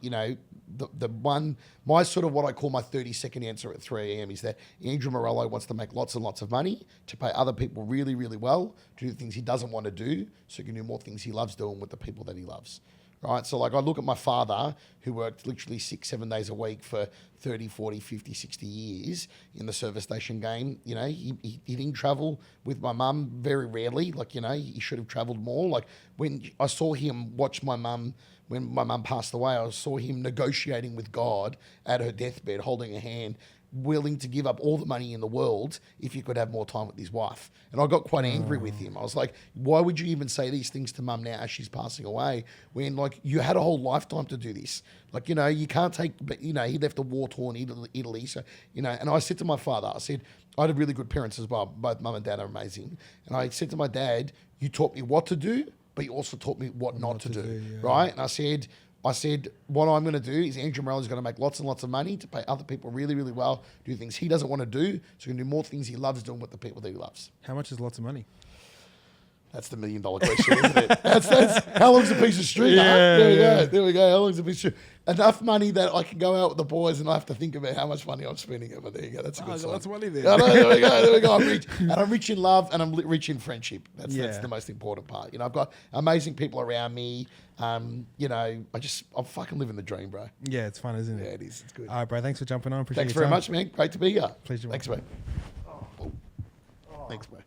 my sort of what I call my 30-second answer at 3 a.m. is that Andrew Morello wants to make lots and lots of money, to pay other people really, really well, to do things he doesn't want to do, so he can do more things he loves doing with the people that he loves. Right, so like I look at my father, who worked literally 6-7 days a week for 30, 40, 50, 60 years in the service station game. He didn't travel with my mum very rarely. Like, he should have traveled more. Like when I saw him watch my mum, when my mum passed away, I saw him negotiating with God at her deathbed, holding her hand, willing to give up all the money in the world if he could have more time with his wife. And I got quite angry with him. I was like, why would you even say these things to mum now as she's passing away, when like you had a whole lifetime to do this? Like, you can't take, but he left a war-torn Italy. So, and I said to my father, I said, I had really good parents as well. Both mum and dad are amazing. And I said to my dad, you taught me what to do, but you also taught me what not to do. Yeah. Right? And I said, what I'm going to do is Andrew Morello is going to make lots and lots of money to pay other people really, really well, do things he doesn't want to do, so he can do more things he loves doing with the people that he loves. How much is lots of money? That's the $1 million question, isn't it? That's how long's a piece of string? Yeah, There we go. How long's a piece of string? Enough money that I can go out with the boys and I have to think about how much money I'm spending. But there you go. That's a good sign. Lots of money there. There we go. I'm rich in love, and I'm rich in friendship. That's the most important part. I've got amazing people around me. I'm fucking living the dream, bro. Yeah, it's fun, isn't it? Yeah, it is. It's good. All right, bro. Thanks for jumping on. Appreciate Thanks your very time. much, man. Great to be here. Pleasure. Thanks, mate. Thanks, mate.